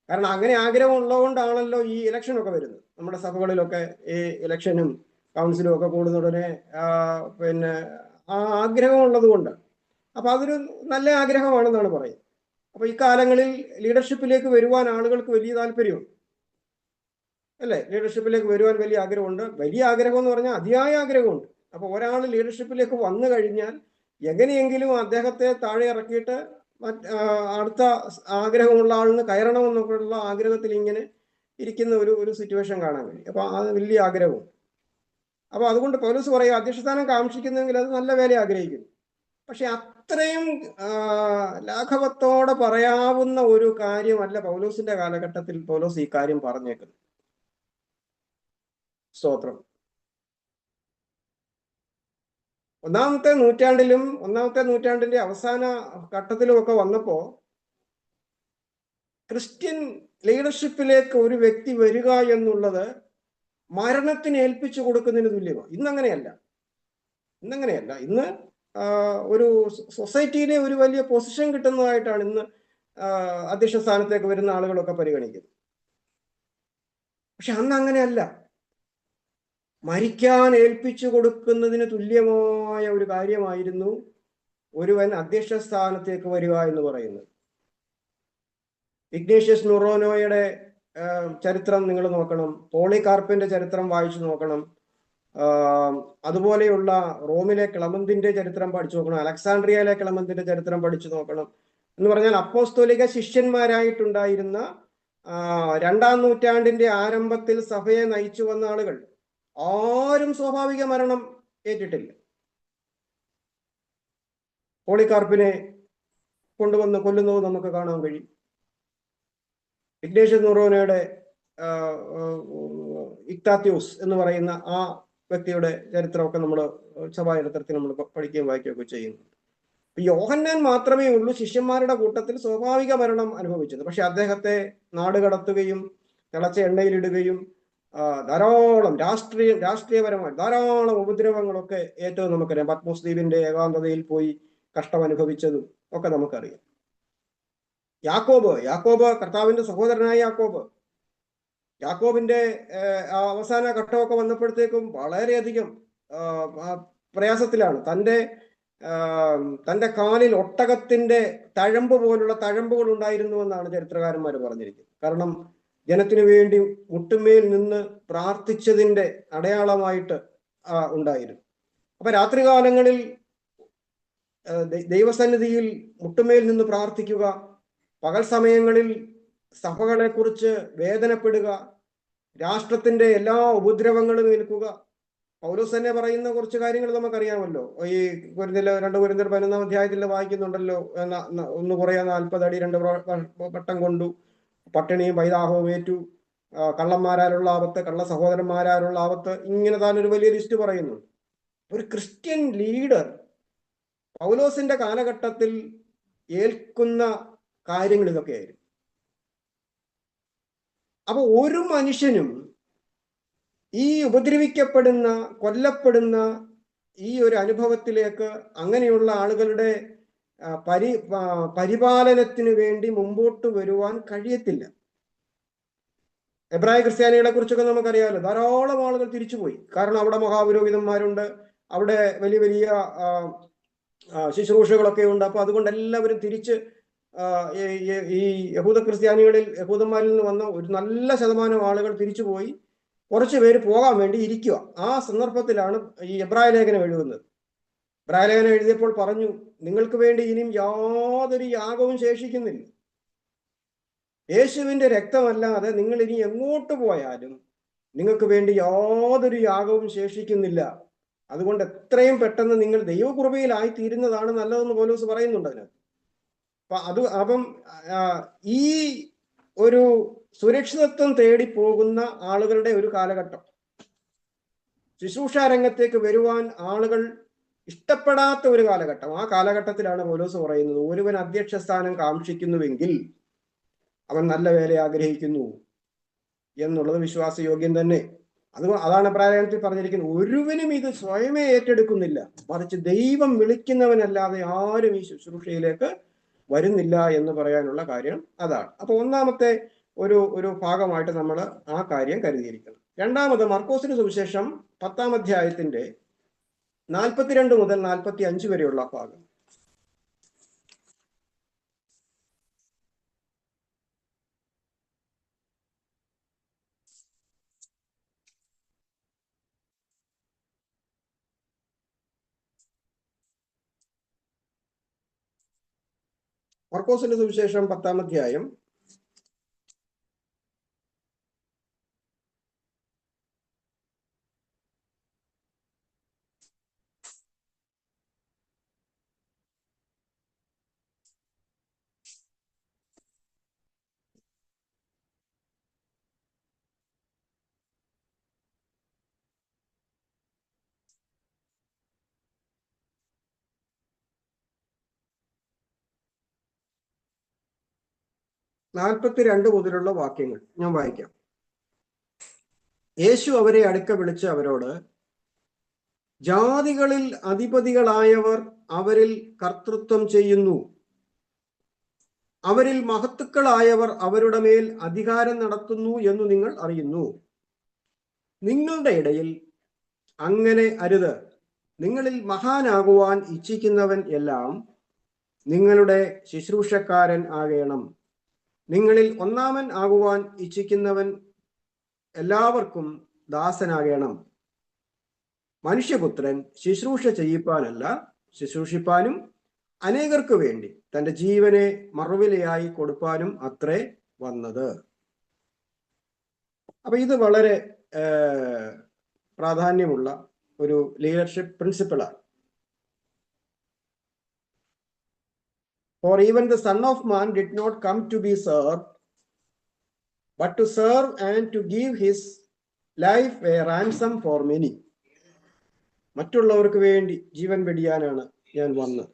കാരണം അങ്ങനെ ആഗ്രഹം ഉള്ളതുകൊണ്ടാണല്ലോ ഈ ഇലക്ഷനൊക്കെ വരുന്നത്. നമ്മുടെ സഭകളിലൊക്കെ ഈ ഇലക്ഷനും കൗൺസിലും ഒക്കെ കൂടുന്നതിനെ പിന്നെ ആ ആഗ്രഹമുള്ളത് കൊണ്ട്. അപ്പൊ അതൊരു നല്ല ആഗ്രഹമാണെന്നാണ് പറയുന്നത്. അപ്പൊ ഈ കാലങ്ങളിൽ ലീഡർഷിപ്പിലേക്ക് വരുവാൻ ആളുകൾക്ക് വലിയ താല്പര്യമുണ്ട്, അല്ലേ? ലീഡർഷിപ്പിലേക്ക് വരുവാൻ വലിയ ആഗ്രഹമുണ്ട്. വലിയ ആഗ്രഹം എന്ന് പറഞ്ഞാൽ അതിയായ ആഗ്രഹമുണ്ട്. അപ്പൊ ഒരാൾ ലീഡർഷിപ്പിലേക്ക് വന്നു കഴിഞ്ഞാൽ എങ്ങനെയെങ്കിലും അദ്ദേഹത്തെ താഴെ ഇറക്കിയിട്ട് അടുത്ത ആഗ്രഹമുള്ള ആളിന് കയറണമെന്നൊക്കെയുള്ള ആഗ്രഹത്തിൽ ഇങ്ങനെ ഇരിക്കുന്ന ഒരു സിറ്റുവേഷൻ കാണാൻ കഴിയും. അപ്പൊ അത് വലിയ ആഗ്രഹവും. അപ്പൊ അതുകൊണ്ട് പൗലോസ് പറയുക, അധ്യക്ഷസ്ഥാനം കാക്ഷിക്കുന്നെങ്കിൽ അത് നല്ല വേല ആഗ്രഹിക്കുന്നു. പക്ഷെ അത്രയും ലാഘവത്തോടെ പറയാവുന്ന ഒരു കാര്യമല്ല പൗലോസിന്റെ കാലഘട്ടത്തിൽ പൗലോസ് ഈ കാര്യം പറഞ്ഞേക്കുന്നത്. സ്തോത്രം. 1-ാമത്തെ നൂറ്റാണ്ടിന്റെ അവസാന ഘട്ടത്തിലും ഒക്കെ വന്നപ്പോ ക്രിസ്ത്യൻ ലീഡർഷിപ്പിലേക്ക് ഒരു വ്യക്തി വരിക എന്നുള്ളത് മരണത്തിന് ഏൽപ്പിച്ചു കൊടുക്കുന്നതിന് തുല്യമാണ്. ഇന്നങ്ങനെയല്ല. ഇന്ന് ഒരു സൊസൈറ്റിയിലെ ഒരു വലിയ പൊസിഷൻ കിട്ടുന്നതായിട്ടാണ് ഇന്ന് അധ്യക്ഷ സ്ഥാനത്തേക്ക് വരുന്ന ആളുകളൊക്കെ പരിഗണിക്കുന്നത്. പക്ഷെ അന്ന് അങ്ങനെയല്ല. മരിക്കാൻ ഏൽപ്പിച്ചു കൊടുക്കുന്നതിന് തുല്യമായ ഒരു കാര്യമായിരുന്നു ഒരുവൻ അധ്യക്ഷ സ്ഥാനത്തേക്ക് വരിക എന്ന് പറയുന്നത്. ഇഗ്നേഷ്യസ് നുറോനോയുടെ ചരിത്രം നിങ്ങൾ നോക്കണം. പോളികാർപ്പിന്റെ ചരിത്രം വായിച്ചു നോക്കണം. അതുപോലെയുള്ള റോമിലെ ക്ലമന്തിന്റെ ചരിത്രം പഠിച്ചു നോക്കണം. അലക്സാണ്ട്രിയയിലെ ക്ലമന്തിന്റെ ചരിത്രം പഠിച്ചു നോക്കണം. എന്ന് പറഞ്ഞാൽ അപ്പോസ്തോലിക ശിഷ്യന്മാരായിട്ടുണ്ടായിരുന്ന 2-ാം നൂറ്റാണ്ടിന്റെ ആരംഭത്തിൽ സഭയെ നയിച്ചു വന്ന ആളുകൾ ആരും സ്വാഭാവിക മരണം ഏറ്റിട്ടില്ല. പോളികാർപ്പിനെ കൊണ്ടുവന്ന് കൊല്ലുന്നത് നമുക്ക് കാണാൻ കഴിയും. ഇഗ്നേഷ്യസ് നുറോനയുടെ ഇക്താത്യോസ് എന്ന് പറയുന്ന ആ വ്യക്തിയുടെ ചരിത്രമൊക്കെ നമ്മൾ സഭാചരിത്രത്തിൽ നമ്മൾ പഠിക്കുകയും വായിക്കുകയൊക്കെ ചെയ്യുന്നു. യോഹന്നാൻ മാത്രമേ ഉള്ളൂ ശിഷ്യന്മാരുടെ കൂട്ടത്തിൽ സ്വാഭാവിക മരണം അനുഭവിച്ചത്. പക്ഷെ അദ്ദേഹത്തെ നാടുകടത്തുകയും തിളച്ച എണ്ണയിലിടുകയും ധാരാളം രാഷ്ട്രീയപരമായി ധാരാളം ഉപദ്രവങ്ങളൊക്കെ ഏറ്റവും നമുക്കറിയാം. പത്മോസ് ദ്വീപിന്റെ ഏകാന്തതയിൽ പോയി കഷ്ടം അനുഭവിച്ചതും ഒക്കെ നമുക്കറിയാം. യാക്കോബ് കർത്താവിന്റെ സഹോദരനായ യാക്കോബിന്റെ അവസാന ഘട്ടമൊക്കെ വന്നപ്പോഴത്തേക്കും വളരെയധികം പ്രയാസത്തിലാണ്. തൻ്റെ തന്റെ കാലിൽ ഒട്ടകത്തിന്റെ തഴമ്പ് പോലുള്ള തഴമ്പുകൾ ഉണ്ടായിരുന്നു എന്നാണ് ചരിത്രകാരന്മാർ പറഞ്ഞിരിക്കുന്നത്. കാരണം ജനത്തിനു വേണ്ടി മുട്ടുമേൽ നിന്ന് പ്രാർത്ഥിച്ചതിന്റെ അടയാളമായിട്ട് ഉണ്ടായിരുന്നു. അപ്പൊ രാത്രികാലങ്ങളിൽ ദൈവസന്നിധിയിൽ മുട്ടുമേൽ നിന്ന് പ്രാർത്ഥിക്കുക, പകൽ സമയങ്ങളിൽ സഭകളെ കുറിച്ച് വേദനപ്പെടുക, രാഷ്ട്രത്തിന്റെ എല്ലാ ഉപദ്രവങ്ങളും ഏൽക്കുക. പൗലോസ് തന്നെ പറയുന്ന കുറച്ച് കാര്യങ്ങൾ നമുക്കറിയാമല്ലോ. ഈ 2 കൊരിന്ത്യർ 11-ാം അധ്യായത്തിൽ വായിക്കുന്നുണ്ടല്ലോ, 1 കുറയാ 40 അടി 2 വട്ടം കൊണ്ടു, പട്ടിണിയും വൈദാഹവും ഏറ്റു, കള്ളന്മാരാലുള്ള ആപത്ത്, കള്ള സഹോദരന്മാരാലുള്ള ആപത്ത്, ഇങ്ങനെ താനൊരു വലിയ ലിസ്റ്റ് പറയുന്നു. ഒരു ക്രിസ്ത്യൻ ലീഡർ പൗലോസിന്റെ കാലഘട്ടത്തിൽ ഏൽക്കുന്ന കാര്യങ്ങൾ ഇതൊക്കെയായിരുന്നു. അപ്പൊ ഒരു മനുഷ്യനും ഈ ഉപദ്രവിക്കപ്പെടുന്ന, കൊല്ലപ്പെടുന്ന ഈ ഒരു അനുഭവത്തിലേക്ക് അങ്ങനെയുള്ള ആളുകളുടെ പരിപാലനത്തിന് വേണ്ടി മുമ്പോട്ട് വരുവാൻ കഴിയത്തില്ല. എബ്രായ ക്രിസ്ത്യാനികളെ കുറിച്ചൊക്കെ നമുക്കറിയാമല്ലോ. ധാരാളം ആളുകൾ തിരിച്ചുപോയി. കാരണം അവിടെ മഹാപുരോഹിതന്മാരുണ്ട്, അവിടെ വലിയ വലിയ ശുശ്രൂഷകളൊക്കെ ഉണ്ട്. അപ്പൊ അതുകൊണ്ട് എല്ലാവരും തിരിച്ച് ഈ യഹൂദ ക്രിസ്ത്യാനികളിൽ, യഹൂദന്മാരിൽ നിന്ന് വന്ന ഒരു നല്ല ശതമാനം ആളുകൾ തിരിച്ചുപോയി. കുറച്ച് പേര് പോകാൻ വേണ്ടി ഇരിക്കുക. ആ സന്ദർഭത്തിലാണ് ഈ എബ്രായ ലേഖനം എഴുതുന്നത്. എബ്രായ ലേഖനം എഴുതിയപ്പോൾ പറഞ്ഞു, നിങ്ങൾക്ക് വേണ്ടി ഇനിയും യാതൊരു യാഗവും ശേഷിക്കുന്നില്ല. യേശുവിന്റെ രക്തമല്ലാതെ നിങ്ങൾ ഇനി എങ്ങോട്ട് പോയാലും നിങ്ങൾക്ക് വേണ്ടി യാതൊരു യാഗവും ശേഷിക്കുന്നില്ല. അതുകൊണ്ട് എത്രയും പെട്ടെന്ന് നിങ്ങൾ ദൈവകൃപയിലായി തീരുന്നതാണ് നല്ലതെന്ന് പൗലോസ് പറയുന്നുണ്ട് അതിനകത്ത്. അപ്പം ഈ ഒരു സുരക്ഷിതത്വം തേടി പോകുന്ന ആളുകളുടെ ഒരു കാലഘട്ടം, ശുശ്രൂഷാ രംഗത്തേക്ക് വരുവാൻ ആളുകൾ ഇഷ്ടപ്പെടാത്ത ഒരു കാലഘട്ടം, ആ കാലഘട്ടത്തിലാണ് പൗലോസ് പറയുന്നത്, ഒരുവൻ അധ്യക്ഷ സ്ഥാനം കാക്ഷിക്കുന്നുവെങ്കിൽ അവൻ നല്ല വേല ആഗ്രഹിക്കുന്നു എന്നുള്ളത് വിശ്വാസയോഗ്യം തന്നെ. അതാണ് പ്രായത്തിൽ പറഞ്ഞിരിക്കുന്നത്. ഒരുവനും ഇത് സ്വയമേ ഏറ്റെടുക്കുന്നില്ല, മറിച്ച് ദൈവം വിളിക്കുന്നവനല്ലാതെ ആരും ഈ ശുശ്രൂഷയിലേക്ക് വരുന്നില്ല എന്ന് പറയാനുള്ള കാര്യം അതാണ്. അപ്പൊ ഒന്നാമത്തെ ഒരു ഭാഗമായിട്ട് നമ്മൾ ആ കാര്യം കരുതിയിരിക്കണം. രണ്ടാമത് മർക്കോസിന്റെ സുവിശേഷം 10-ാം അധ്യായത്തിന്റെ 42 മുതൽ 45 വരെയുള്ള ഭാഗം. മർക്കോസിന്റെ സുവിശേഷം 10-ാം അധ്യായം 42 മുതലുള്ള വാക്യങ്ങൾ ഞാൻ വായിക്കാം. യേശു അവരെ അടുക്ക വിളിച്ച് അവരോട്, ജാതികളിൽ അധിപതികളായവർ അവരിൽ കർത്തൃത്വം ചെയ്യുന്നു, അവരിൽ മഹത്തുക്കളായവർ അവരുടെ മേൽ അധികാരം നടത്തുന്നു എന്ന് നിങ്ങൾ അറിയുന്നു. നിങ്ങളുടെ ഇടയിൽ അങ്ങനെ അരുത്. നിങ്ങളിൽ മഹാനാകുവാൻ ഇച്ഛിക്കുന്നവൻ എല്ലാം നിങ്ങളുടെ ശുശ്രൂഷക്കാരൻ ആകേണം. നിങ്ങളിൽ ഒന്നാമൻ ആകുവാൻ ഇച്ഛിക്കുന്നവൻ എല്ലാവർക്കും ദാസനാകേണം. മനുഷ്യപുത്രൻ ശുശ്രൂഷ ചെയ്യിപ്പാനല്ല, ശുശ്രൂഷിപ്പാനും അനേകർക്ക് വേണ്ടി തന്റെ ജീവനെ മറുവിലയായി കൊടുപ്പാനും അത്രേ വന്നത്. അപ്പൊ ഇത് വളരെ പ്രാധാന്യമുള്ള ഒരു leadership പ്രിൻസിപ്പിളാണ്. For even the Son of Man did not come to be served, but to serve and to give his life a ransom for many. മറ്റുള്ളവർക്ക് വേണ്ടി ജീവൻ വെടിയാനാണ് ഞാൻ വന്നത്.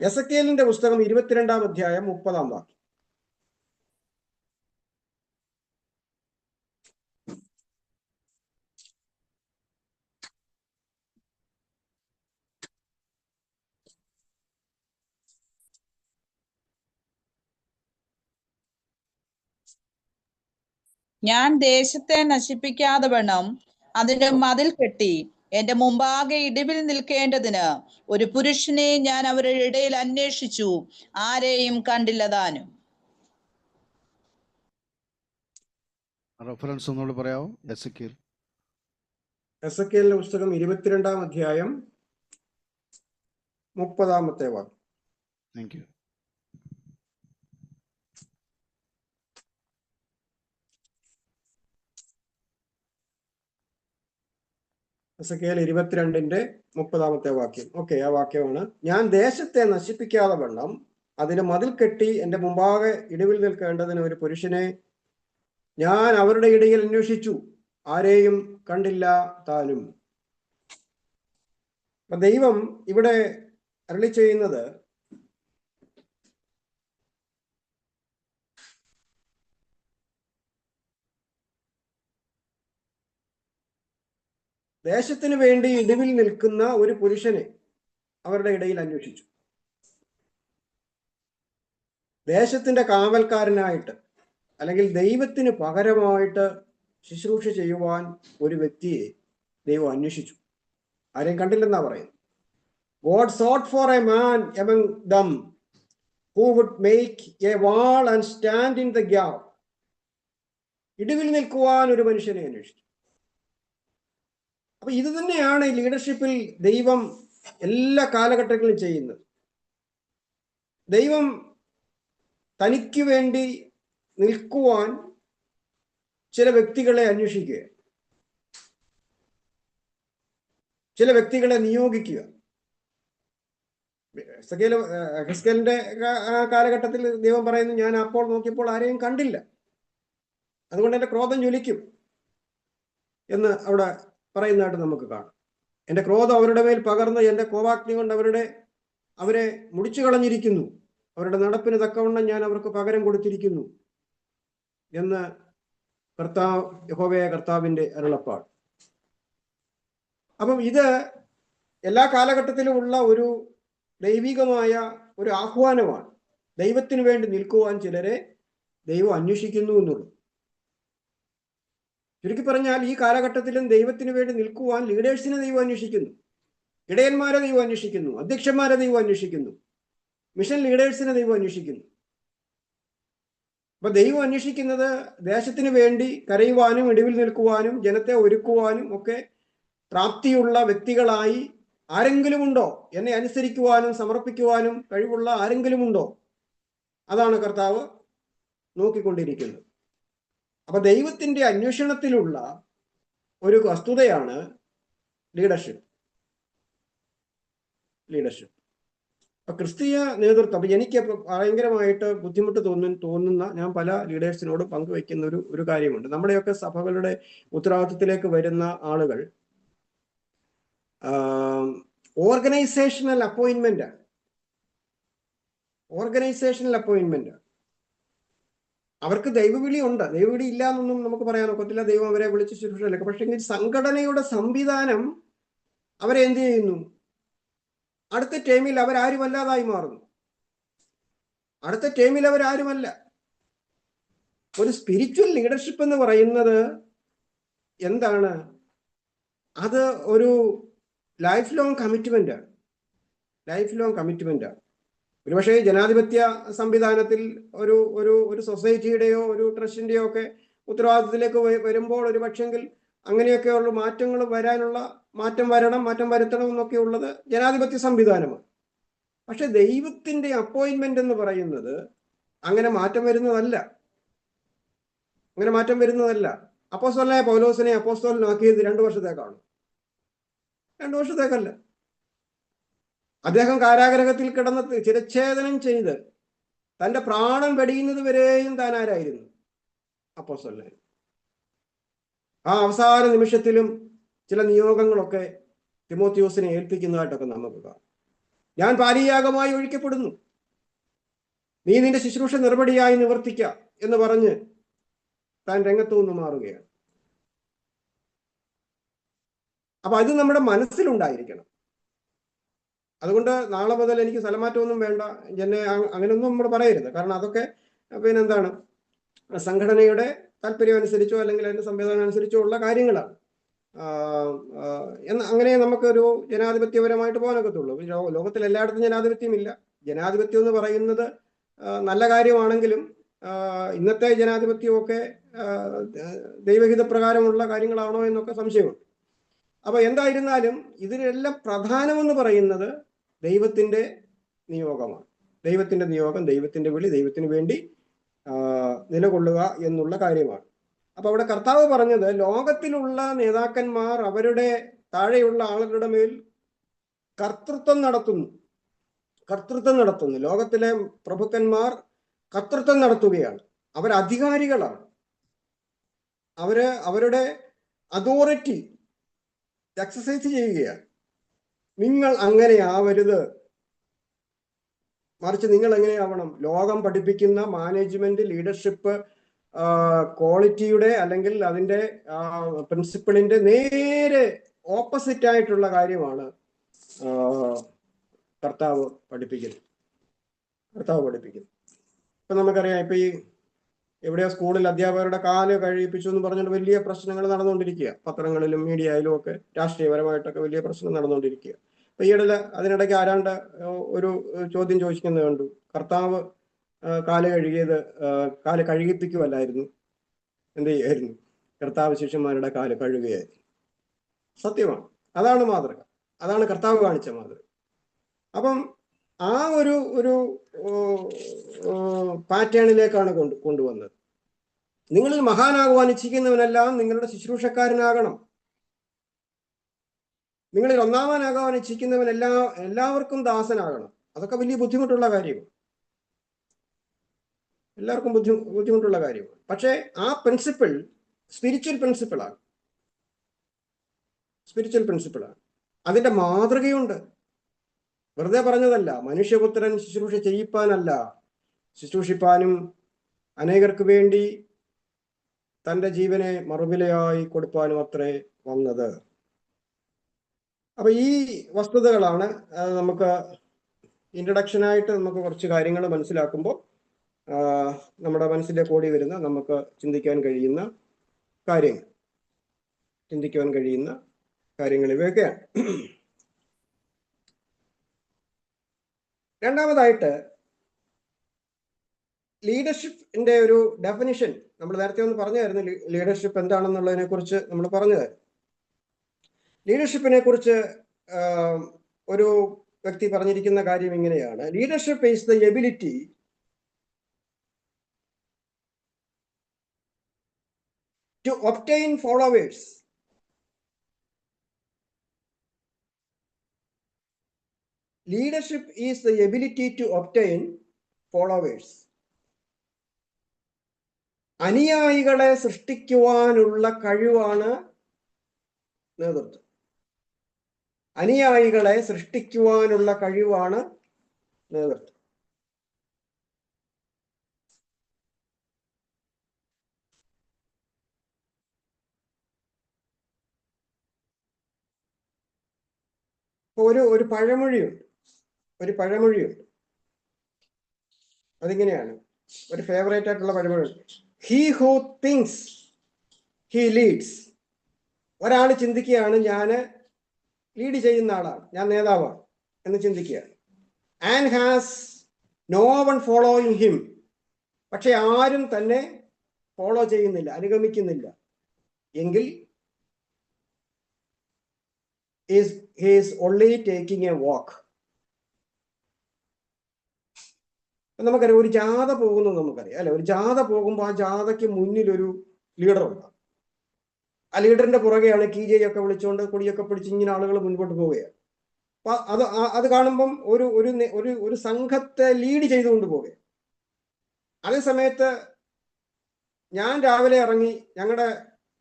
എസെക്കിയേലിന്റെ പുസ്തകം 22-ാം അധ്യായം 30-ാം വാക്യം. ഞാൻ ദേശത്തെ നശിപ്പിക്കാതെ വണ്ണം അതിന് മതിൽ കെട്ടി എന്റെ മുമ്പാകെ ഇടിവിൽ നിൽക്കേണ്ടതിന് ഒരു പുരുഷനെ ഞാൻ അവരുടെ ഇടയിൽ അന്വേഷിച്ചു, ആരെയും കണ്ടില്ല താനും. റെഫറൻസ് ഒന്നുകൂടി പറയാമോ? എസെക്കിയേൽ എസെക്കിയേലിന്റെ പുസ്തകം 22-ാം അധ്യായം 30-ാമത്തെ വാക്യം. Thank you. എസെക്കിയേൽ 22-ന്റെ 30-ാമത്തെ വാക്യം. ഓക്കെ, ആ വാക്യമാണ്: ഞാൻ ദേശത്തെ നശിപ്പിക്കാതെ വണ്ണം അതിന് മതിൽ കെട്ടി എന്റെ മുമ്പാകെ ഇടിവിൽ നിൽക്കേണ്ടതിന് ഒരു പുരുഷനെ ഞാൻ അവരുടെ ഇടയിൽ അന്വേഷിച്ചു, ആരെയും കണ്ടില്ല താനും. അപ്പൊ ദൈവം ഇവിടെ അരുളി ചെയ്യുന്നത് ദേശത്തിന് വേണ്ടി ഇടിവിൽ നിൽക്കുന്ന ഒരു പുരുഷനെ അവരുടെ ഇടയിൽ അന്വേഷിച്ചു. ദേശത്തിന്റെ കാവൽക്കാരനായിട്ട് അല്ലെങ്കിൽ ദൈവത്തിന് പകരമായിട്ട് ശുശ്രൂഷ ചെയ്യുവാൻ ഒരു വ്യക്തിയെ ദൈവം അന്വേഷിച്ചു. ആരെയും കണ്ടില്ലെന്നാ പറയുന്നത്. God sought for a man among them who would make a wall and stand in the gap. ഇടിവിൽ നിൽക്കുവാൻ ഒരു മനുഷ്യനെ അന്വേഷിച്ചു. അപ്പൊ ഇത് തന്നെയാണ് ലീഡർഷിപ്പിൽ ദൈവം എല്ലാ കാലഘട്ടങ്ങളിലും ചെയ്യുന്നത്. ദൈവം തനിക്ക് വേണ്ടി നിൽക്കുവാൻ ചില വ്യക്തികളെ അന്വേഷിക്കുക, ചില വ്യക്തികളെ നിയോഗിക്കുക. ഹെസ്കേലിന്റെ കാലഘട്ടത്തിൽ ദൈവം പറയുന്നു, ഞാൻ അപ്പോൾ നോക്കിയപ്പോൾ ആരെയും കണ്ടില്ല, അതുകൊണ്ട് എന്റെ ക്രോധം ജ്വലിക്കും എന്ന് അവിടെ പറയുന്നതായിട്ട് നമുക്ക് കാണാം. എന്റെ ക്രോധം അവരുടെ മേൽ പകർന്ന് എന്റെ കോപാഗ്നി കൊണ്ട് അവരെ മുടിച്ചു കളഞ്ഞിരിക്കുന്നു, അവരുടെ നടപ്പിന് തക്കവണ്ണം ഞാൻ അവർക്ക് പകരം കൊടുത്തിരിക്കുന്നു എന്ന് യഹോവയായ കർത്താവിന്റെ അരുളപ്പാട്. അപ്പം ഇത് എല്ലാ കാലഘട്ടത്തിലും ഉള്ള ഒരു ദൈവികമായ ഒരു ആഹ്വാനമാണ്. ദൈവത്തിന് വേണ്ടി നിൽക്കുവാൻ ചിലരെ ദൈവം അന്വേഷിക്കുന്നു എന്നുള്ളത്. ചുരുക്കി പറഞ്ഞാൽ ഈ കാലഘട്ടത്തിലും ദൈവത്തിന് വേണ്ടി നിൽക്കുവാൻ ലീഡേഴ്സിനെ ദൈവം അന്വേഷിക്കുന്നു, ഇടയന്മാരെ ദൈവം അന്വേഷിക്കുന്നു, അധ്യക്ഷന്മാരെ ദൈവം അന്വേഷിക്കുന്നു, മിഷൻ ലീഡേഴ്സിനെ ദൈവം അന്വേഷിക്കുന്നു. അപ്പൊ ദൈവം അന്വേഷിക്കുന്നത് ദേശത്തിന് വേണ്ടി കരയുവാനും ഇടിവിൽ നിൽക്കുവാനും ജനത്തെ ഒരുക്കുവാനും ഒക്കെ പ്രാപ്തിയുള്ള വ്യക്തികളായി ആരെങ്കിലും ഉണ്ടോ, എന്നെ അനുസരിക്കുവാനും സമർപ്പിക്കുവാനും കഴിവുള്ള ആരെങ്കിലും ഉണ്ടോ, അതാണ് കർത്താവ് നോക്കിക്കൊണ്ടിരിക്കുന്നത്. അപ്പൊ ദൈവത്തിന്റെ അന്വേഷണത്തിലുള്ള ഒരു വസ്തുതയാണ് ലീഡർഷിപ്പ്. അപ്പൊ ക്രിസ്തീയ നേതൃത്വം, അപ്പൊ എനിക്ക് ഭയങ്കരമായിട്ട് ബുദ്ധിമുട്ട് തോന്നുന്ന ഞാൻ പല ലീഡേഴ്സിനോട് പങ്കുവെക്കുന്ന ഒരു കാര്യമുണ്ട്. നമ്മുടെയൊക്കെ സഭകളുടെ ഉത്തരവാദിത്വത്തിലേക്ക് വരുന്ന ആളുകൾ ഓർഗനൈസേഷണൽ അപ്പോയിന്റ്മെന്റ് അവർക്ക് ദൈവവിളി ഉണ്ട്, ദൈവവിളി ഇല്ല എന്നൊന്നും നമുക്ക് പറയാൻ ഒക്കത്തില്ല. ദൈവം അവരെ വിളിച്ച് ശുശ്രൂഷയിലേക്ക്. പക്ഷെ സംഘടനയുടെ സംവിധാനം അവരെ എന്ത് ചെയ്യുന്നു? അടുത്ത ടൈമിൽ അവരാരുമല്ലാതായി മാറുന്നു. അടുത്ത ടൈമിൽ അവരാരുമല്ല. ഒരു സ്പിരിച്വൽ ലീഡർഷിപ്പ് എന്ന് പറയുന്നത് എന്താണ്? അത് ഒരു ലൈഫ് ലോങ് കമ്മിറ്റ്മെന്റ് ആണ്. ഒരുപക്ഷെ ജനാധിപത്യ സംവിധാനത്തിൽ ഒരു സൊസൈറ്റിയുടെയോ ഒരു ട്രസ്റ്റിന്റെയോ ഒക്കെ ഉത്തരവാദിത്തത്തിലേക്ക് വരുമ്പോൾ ഒരു പക്ഷെങ്കിൽ അങ്ങനെയൊക്കെയുള്ള മാറ്റങ്ങൾ മാറ്റം വരുത്തണം എന്നൊക്കെ ഉള്ളത് ജനാധിപത്യ സംവിധാനമാണ്. പക്ഷെ ദൈവത്തിന്റെ അപ്പോയിന്റ്മെന്റ് എന്ന് പറയുന്നത് അങ്ങനെ മാറ്റം വരുന്നതല്ല. അപ്പോസ്തലനായ പൗലോസിനെ അപ്പോസ്തലനാക്കിയത് 2 വർഷത്തേക്കാണ്, 2 വർഷത്തേക്കല്ല. അദ്ദേഹം കാരാഗ്രഹത്തിൽ കിടന്ന് ചിരച്ഛേദനം ചെയ്ത് തന്റെ പ്രാണൻ വെടിയുന്നത് വരെയും താൻ ആരായിരുന്നു? അപ്പോസ്തലൻ. ആ അവസാന നിമിഷത്തിലും ചില നിയോഗങ്ങളൊക്കെ തിമോത്തിയോസിനെ ഏൽപ്പിക്കുന്നതായിട്ടൊക്കെ നമുക്ക് കാണാം. ഞാൻ പാനീയാഗമായി ഒഴിക്കപ്പെടുന്നു, നീ നിന്റെ ശുശ്രൂഷ നിർവടിയായി നിവർത്തിക്ക എന്ന് പറഞ്ഞ് താൻ രംഗത്തു നിന്ന് മാറുകയാണ്. അപ്പൊ അത് നമ്മുടെ മനസ്സിലുണ്ടായിരിക്കണം. അതുകൊണ്ട് നാളെ മുതൽ എനിക്ക് സ്ഥലമാറ്റമൊന്നും വേണ്ട, എന്നെ അങ്ങനെയൊന്നും നമ്മൾ പറയരുത്. കാരണം അതൊക്കെ സംഘടനയുടെ താല്പര്യം അനുസരിച്ചോ അല്ലെങ്കിൽ അതിന്റെ സംവിധാനം അനുസരിച്ചോ ഉള്ള കാര്യങ്ങളാണ്. അങ്ങനെ നമുക്കൊരു ജനാധിപത്യപരമായിട്ട് പോകാനൊക്കത്തുള്ളൂ. ലോകത്തിൽ എല്ലായിടത്തും ജനാധിപത്യമില്ല. ജനാധിപത്യം എന്ന് പറയുന്നത് നല്ല കാര്യമാണെങ്കിലും ഇന്നത്തെ ജനാധിപത്യമൊക്കെ ദൈവഹിത പ്രകാരമുള്ള കാര്യങ്ങളാണോ എന്നൊക്കെ സംശയമുണ്ട്. അപ്പൊ എന്തായിരുന്നാലും ഇതിനെല്ലാം പ്രധാനമെന്ന് പറയുന്നത് ദൈവത്തിന്റെ നിയോഗമാണ്. ദൈവത്തിന്റെ നിയോഗം, ദൈവത്തിന്റെ വിളി, ദൈവത്തിന് വേണ്ടി നിലകൊള്ളുക എന്നുള്ള കാര്യമാണ്. അപ്പൊ അവിടെ കർത്താവ് പറഞ്ഞത് ലോകത്തിലുള്ള നേതാക്കന്മാർ അവരുടെ താഴെയുള്ള ആളുകളുടെ മേൽ കർത്തൃത്വം നടത്തുന്നു. ലോകത്തിലെ പ്രഭുക്കന്മാർ കർത്തൃത്വം നടത്തുകയാണ്. അവരധികാരികളാണ്. അവരുടെ അതോറിറ്റി എക്സസൈസ് ചെയ്യുകയാണ്. നിങ്ങൾ അങ്ങനെ ആവരുത്, മറിച്ച് നിങ്ങൾ എങ്ങനെയാവണം? ലോകം പഠിപ്പിക്കുന്ന മാനേജ്മെന്റ്, ലീഡർഷിപ്പ് ക്വാളിറ്റിയുടെ അല്ലെങ്കിൽ അതിൻ്റെ പ്രിൻസിപ്പിളിന്റെ നേരെ ഓപ്പോസിറ്റ് ആയിട്ടുള്ള കാര്യമാണ് കർത്താവ് പഠിപ്പിക്കുന്നത്. ഇപ്പൊ നമുക്കറിയാം, ഇപ്പൊ ഈ എവിടെയോ സ്കൂളിൽ അധ്യാപകരുടെ കാല് കഴിയിപ്പിച്ചു എന്ന് പറഞ്ഞിട്ട് വലിയ പ്രശ്നങ്ങൾ നടന്നുകൊണ്ടിരിക്കുക. പത്രങ്ങളിലും മീഡിയയിലും ഒക്കെ രാഷ്ട്രീയപരമായിട്ടൊക്കെ വലിയ പ്രശ്നം നടന്നുകൊണ്ടിരിക്കുക. അപ്പൊ ഈയിടെ അതിനിടയ്ക്ക് ആരാണ്ട് ഒരു ചോദ്യം ചോദിക്കുന്നത് കണ്ടു. കർത്താവ് കാല് കഴുകിപ്പിക്കുമല്ലായിരുന്നു, എന്ത് ചെയ്യായിരുന്നു? കർത്താവ് ശിഷ്യന്മാരുടെ കാല് കഴുകുകയായിരുന്നു. സത്യമാണ്. അതാണ് മാതൃക. അതാണ് കർത്താവ് കാണിച്ച മാതൃക. അപ്പം ആ ഒരു പാറ്റേണിലേക്കാണ് കൊണ്ടുവന്നത്. നിങ്ങളിൽ മഹാനാകുവാൻ ഇച്ഛിക്കുന്നവനെല്ലാം നിങ്ങളുടെ ശുശ്രൂഷക്കാരനാകണം. നിങ്ങളിൽ ഒന്നാമനാകാൻ ഇച്ഛിക്കുന്നവൻ എല്ലാവർക്കും ദാസനാകണം. അതൊക്കെ വലിയ ബുദ്ധിമുട്ടുള്ള കാര്യമാണ്. എല്ലാവർക്കും ബുദ്ധിമുട്ടുള്ള കാര്യമാണ്. പക്ഷേ ആ പ്രിൻസിപ്പിൾ സ്പിരിച്വൽ പ്രിൻസിപ്പിളാണ്. അതിന്റെ മാതൃകയുണ്ട്. വെറുതെ പറഞ്ഞതല്ല. മനുഷ്യപുത്രൻ ശുശ്രൂഷ ചെയ്യിപ്പാനല്ല, ശുശ്രൂഷിപ്പാനും അനേകർക്ക് വേണ്ടി തൻ്റെ ജീവനെ മറുവിലയായി കൊടുപ്പാനും അത്രേ വന്നത്. അപ്പൊ ഈ വസ്തുതകളാണ് നമുക്ക് ഇൻട്രഡക്ഷനായിട്ട് നമുക്ക് കുറച്ച് കാര്യങ്ങൾ മനസ്സിലാക്കുമ്പോൾ നമ്മുടെ മനസ്സിലേക്ക് ഓടി വരുന്ന, നമുക്ക് ചിന്തിക്കാൻ കഴിയുന്ന കാര്യങ്ങൾ ഇവയൊക്കെയാണ്. രണ്ടാമതായിട്ട് ലീഡർഷിപ്പിന്റെ ഒരു ഡെഫിനിഷൻ നമ്മൾ നേരത്തെ ഒന്ന് പറഞ്ഞായിരുന്നു. ലീഡർഷിപ്പ് എന്താണെന്നുള്ളതിനെ കുറിച്ച് നമ്മൾ പറഞ്ഞതായിരുന്നു. ലീഡർഷിപ്പിനെ കുറിച്ച് ഒരു വ്യക്തി പറഞ്ഞിരിക്കുന്ന കാര്യം ഇങ്ങനെയാണ്: leadership is the ability to obtain followers. Leadership is the ability to obtain followers. അനുയായികളെ സൃഷ്ടിക്കുവാനുള്ള കഴിവാണ് നേതൃത്വം. ഒരു പഴമൊഴിയുണ്ട്. അതിങ്ങനെയാണ്, ഒരു ഫേവറേറ്റ് ആയിട്ടുള്ള പഴമൊഴി: he who thinks he leads. ഒരാൾ ചിന്തിക്കുകയാണ് ഞാൻ ലീഡ് ചെയ്യുന്ന ആളാണ്, ഞാൻ നേതാവാണ് എന്ന് ചിന്തിക്കുകയാണ്. And has no one following him. പക്ഷെ ആരും തന്നെ ഫോളോ ചെയ്യുന്നില്ല, അനുഗമിക്കുന്നില്ല എങ്കിൽ he is only taking a walk. നമുക്കറിയാം, ഒരു ജാഥ പോകുന്നത് നമുക്കറിയാം അല്ലെ. ഒരു ജാഥ പോകുമ്പോൾ ആ ജാഥയ്ക്ക് മുന്നിൽ ഒരു ലീഡർ ഉണ്ടാകും. ആ ലീഡറിന്റെ പുറകെയാണ് കീജയൊക്കെ വിളിച്ചുകൊണ്ട് കൊടിയൊക്കെ പിടിച്ച് ഇങ്ങനെ ആളുകൾ മുൻപോട്ട് പോവുകയാണ്. അപ്പൊ അത് കാണുമ്പം ഒരു സംഘത്തെ ലീഡ് ചെയ്തുകൊണ്ട് പോവുകയാണ്. അതേ സമയത്ത് ഞാൻ രാവിലെ ഇറങ്ങി ഞങ്ങളുടെ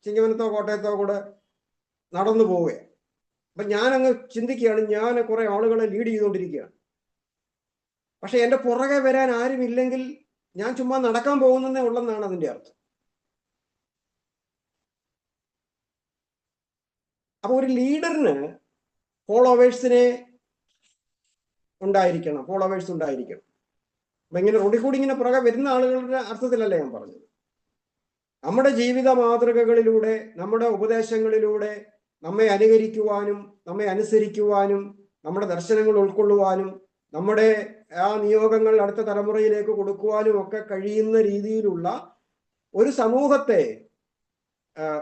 ചിങ്ങവനത്തോ കോട്ടയത്തോ കൂടെ നടന്നു പോവുകയാണ്. അപ്പൊ ഞാനങ്ങ് ചിന്തിക്കുകയാണ്, ഞാൻ കുറെ ആളുകളെ ലീഡ് ചെയ്തുകൊണ്ടിരിക്കുകയാണ്. പക്ഷെ എൻ്റെ പുറകെ വരാൻ ആരുമില്ലെങ്കിൽ ഞാൻ ചുമ്മാ നടക്കാൻ പോകുന്നതേ ഉള്ളെന്നാണ് അതിൻ്റെ അർത്ഥം. അപ്പൊ ഒരു ലീഡറിന് ഫോളോവേഴ്സ് ഉണ്ടായിരിക്കണം. അപ്പൊ ഇങ്ങനെ റോഡിൽ കൂടി ഇങ്ങനെ പുറകെ വരുന്ന ആളുകളുടെ അർത്ഥത്തിലല്ല ഞാൻ പറഞ്ഞത്. നമ്മുടെ ജീവിത മാതൃകകളിലൂടെ, നമ്മുടെ ഉപദേശങ്ങളിലൂടെ, നമ്മെ അനുകരിക്കുവാനും നമ്മെ അനുസരിക്കുവാനും നമ്മുടെ ദർശനങ്ങൾ ഉൾക്കൊള്ളുവാനും നമ്മുടെ ആ നിയോഗങ്ങൾ അടുത്ത തലമുറയിലേക്ക് കൊടുക്കുവാനും ഒക്കെ കഴിയുന്ന രീതിയിലുള്ള ഒരു സമൂഹത്തെ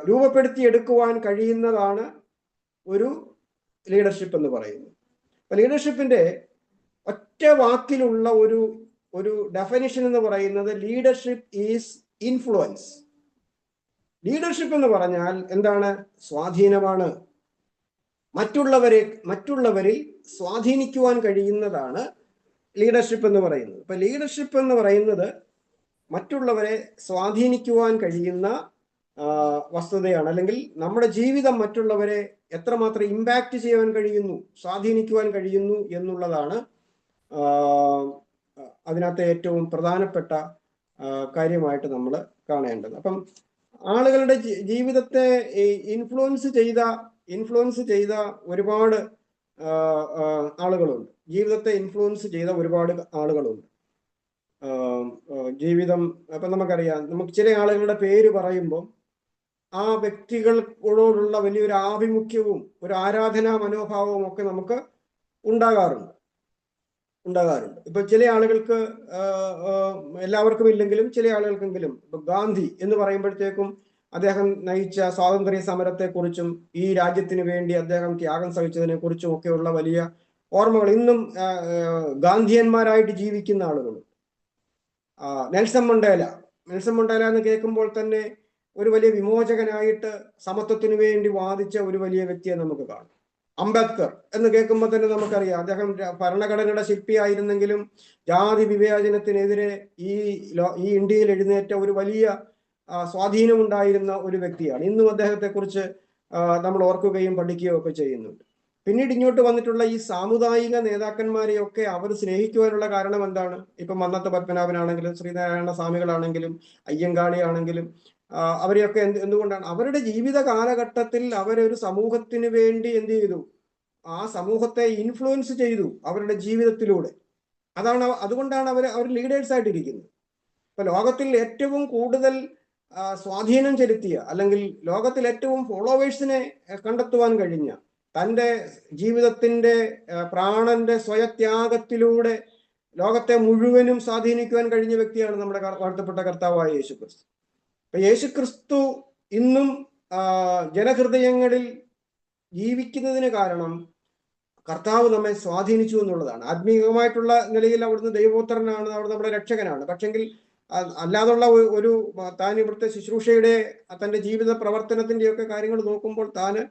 രൂപപ്പെടുത്തിയെടുക്കുവാൻ കഴിയുന്നതാണ് ഒരു ലീഡർഷിപ്പ് എന്ന് പറയുന്നത്. ലീഡർഷിപ്പിന്റെ ഒറ്റ വാക്കിലുള്ള ഒരു ഡെഫിനിഷൻ എന്ന് പറയുന്നത് ലീഡർഷിപ്പ് ഈസ് ഇൻഫ്ലുവൻസ്. ലീഡർഷിപ്പ് എന്ന് പറഞ്ഞാൽ എന്താണ്? സ്വാധീനമാണ്. മറ്റുള്ളവരിൽ സ്വാധീനിക്കുവാൻ കഴിയുന്നതാണ് ലീഡർഷിപ്പ് എന്ന് പറയുന്നത്. ഇപ്പൊ ലീഡർഷിപ്പ് എന്ന് പറയുന്നത് മറ്റുള്ളവരെ സ്വാധീനിക്കുവാൻ കഴിയുന്ന വസ്തുതയാണ്. അല്ലെങ്കിൽ നമ്മുടെ ജീവിതം മറ്റുള്ളവരെ എത്രമാത്രം ഇമ്പാക്റ്റ് ചെയ്യാൻ കഴിയുന്നു, സ്വാധീനിക്കുവാൻ കഴിയുന്നു എന്നുള്ളതാണ് അതിനകത്തെ ഏറ്റവും പ്രധാനപ്പെട്ട കാര്യമായിട്ട് നമ്മൾ കാണേണ്ടത്. അപ്പം ആളുകളുടെ ജീവിതത്തെ ഇൻഫ്ലുവൻസ് ചെയ്ത ഒരുപാട് ആളുകളുണ്ട്. ജീവിതത്തെ ഇൻഫ്ലുവൻസ് ചെയ്ത ഒരുപാട് ആളുകളുണ്ട്. ജീവിതം ഇപ്പം നമുക്കറിയാം, നമുക്ക് ചില ആളുകളുടെ പേര് പറയുമ്പോൾ ആ വ്യക്തികളോടുള്ള വലിയൊരു ആഭിമുഖ്യവും ഒരു ആരാധനാ മനോഭാവവും ഒക്കെ നമുക്ക് ഉണ്ടാകാറുണ്ട്. ഇപ്പൊ ചില ആളുകൾക്ക്, എല്ലാവർക്കും ഇല്ലെങ്കിലും ചില ആളുകൾക്കെങ്കിലും, ഇപ്പൊ ഗാന്ധി എന്ന് പറയുമ്പോഴത്തേക്കും അദ്ദേഹം നയിച്ച സ്വാതന്ത്ര്യ സമരത്തെക്കുറിച്ചും ഈ രാജ്യത്തിന് വേണ്ടി അദ്ദേഹം ത്യാഗം സഹിച്ചതിനെ കുറിച്ചും ഒക്കെയുള്ള വലിയ ഓർമ്മകൾ ഇന്നും ഗാന്ധിയന്മാരായിട്ട് ജീവിക്കുന്ന ആളുകളുണ്ട്. നെൽസൺ മണ്ടേല എന്ന് കേൾക്കുമ്പോൾ തന്നെ ഒരു വലിയ വിമോചകനായിട്ട് സമത്വത്തിന് വേണ്ടി വാദിച്ച ഒരു വലിയ വ്യക്തിയെ നമുക്ക് കാണാം. അംബേദ്കർ എന്ന് കേൾക്കുമ്പോൾ തന്നെ നമുക്കറിയാം, അദ്ദേഹം ഭരണഘടനയുടെ ശില്പിയായിരുന്നെങ്കിലും ജാതി വിവേചനത്തിനെതിരെ ഈ ഇന്ത്യയിൽ എഴുന്നേറ്റ ഒരു വലിയ സ്വാധീനമുണ്ടായിരുന്ന ഒരു വ്യക്തിയാണ്. ഇന്നും അദ്ദേഹത്തെക്കുറിച്ച് നമ്മൾ ഓർക്കുകയും പഠിക്കുകയും ഒക്കെ ചെയ്യുന്നുണ്ട്. പിന്നീട് ഇങ്ങോട്ട് വന്നിട്ടുള്ള ഈ സാമുദായിക നേതാക്കന്മാരെയൊക്കെ അവർ സ്നേഹിക്കുവാനുള്ള കാരണം എന്താണ്? ഇപ്പം മന്നത്ത് പത്മനാഭനാണെങ്കിലും ശ്രീനാരായണ സ്വാമികളാണെങ്കിലും അയ്യങ്കാളി ആണെങ്കിലും അവരെയൊക്കെ എന്തുകൊണ്ടാണ്? അവരുടെ ജീവിത കാലഘട്ടത്തിൽ അവരൊരു സമൂഹത്തിന് വേണ്ടി എന്ത് ചെയ്തു? ആ സമൂഹത്തെ ഇൻഫ്ലുവൻസ് ചെയ്തു അവരുടെ ജീവിതത്തിലൂടെ. അതുകൊണ്ടാണ് അവർ ലീഡേഴ്സ് ആയിട്ടിരിക്കുന്നത്. ഇപ്പൊ ലോകത്തിൽ ഏറ്റവും കൂടുതൽ സ്വാധീനം ചെലുത്തിയ, അല്ലെങ്കിൽ ലോകത്തിൽ ഏറ്റവും ഫോളോവേഴ്സിനെ കണ്ടെത്തുവാൻ കഴിഞ്ഞ, തൻ്റെ ജീവിതത്തിന്റെ പ്രാണന്റെ സ്വയത്യാഗത്തിലൂടെ ലോകത്തെ മുഴുവനും സ്വാധീനിക്കുവാൻ കഴിഞ്ഞ വ്യക്തിയാണ് നമ്മുടെ വാഴ്ത്തപ്പെട്ട കർത്താവായ യേശുക്രിസ്തു. അപ്പൊ യേശുക്രിസ്തു ഇന്നും ജനഹൃദയങ്ങളിൽ ജീവിക്കുന്നതിന് കാരണം കർത്താവ് നമ്മെ സ്വാധീനിച്ചു എന്നുള്ളതാണ്. ആത്മീയമായിട്ടുള്ള നിലയിൽ അവിടുന്ന് ദൈവോത്തരനാണ്, അവിടെ നമ്മുടെ രക്ഷകനാണ്. പക്ഷെങ്കിൽ അല്ലാതുള്ള ഒരു താൻ ഇവിടുത്തെ ശുശ്രൂഷയുടെ തൻ്റെ ജീവിത പ്രവർത്തനത്തിൻ്റെയൊക്കെ കാര്യങ്ങൾ നോക്കുമ്പോൾ താന്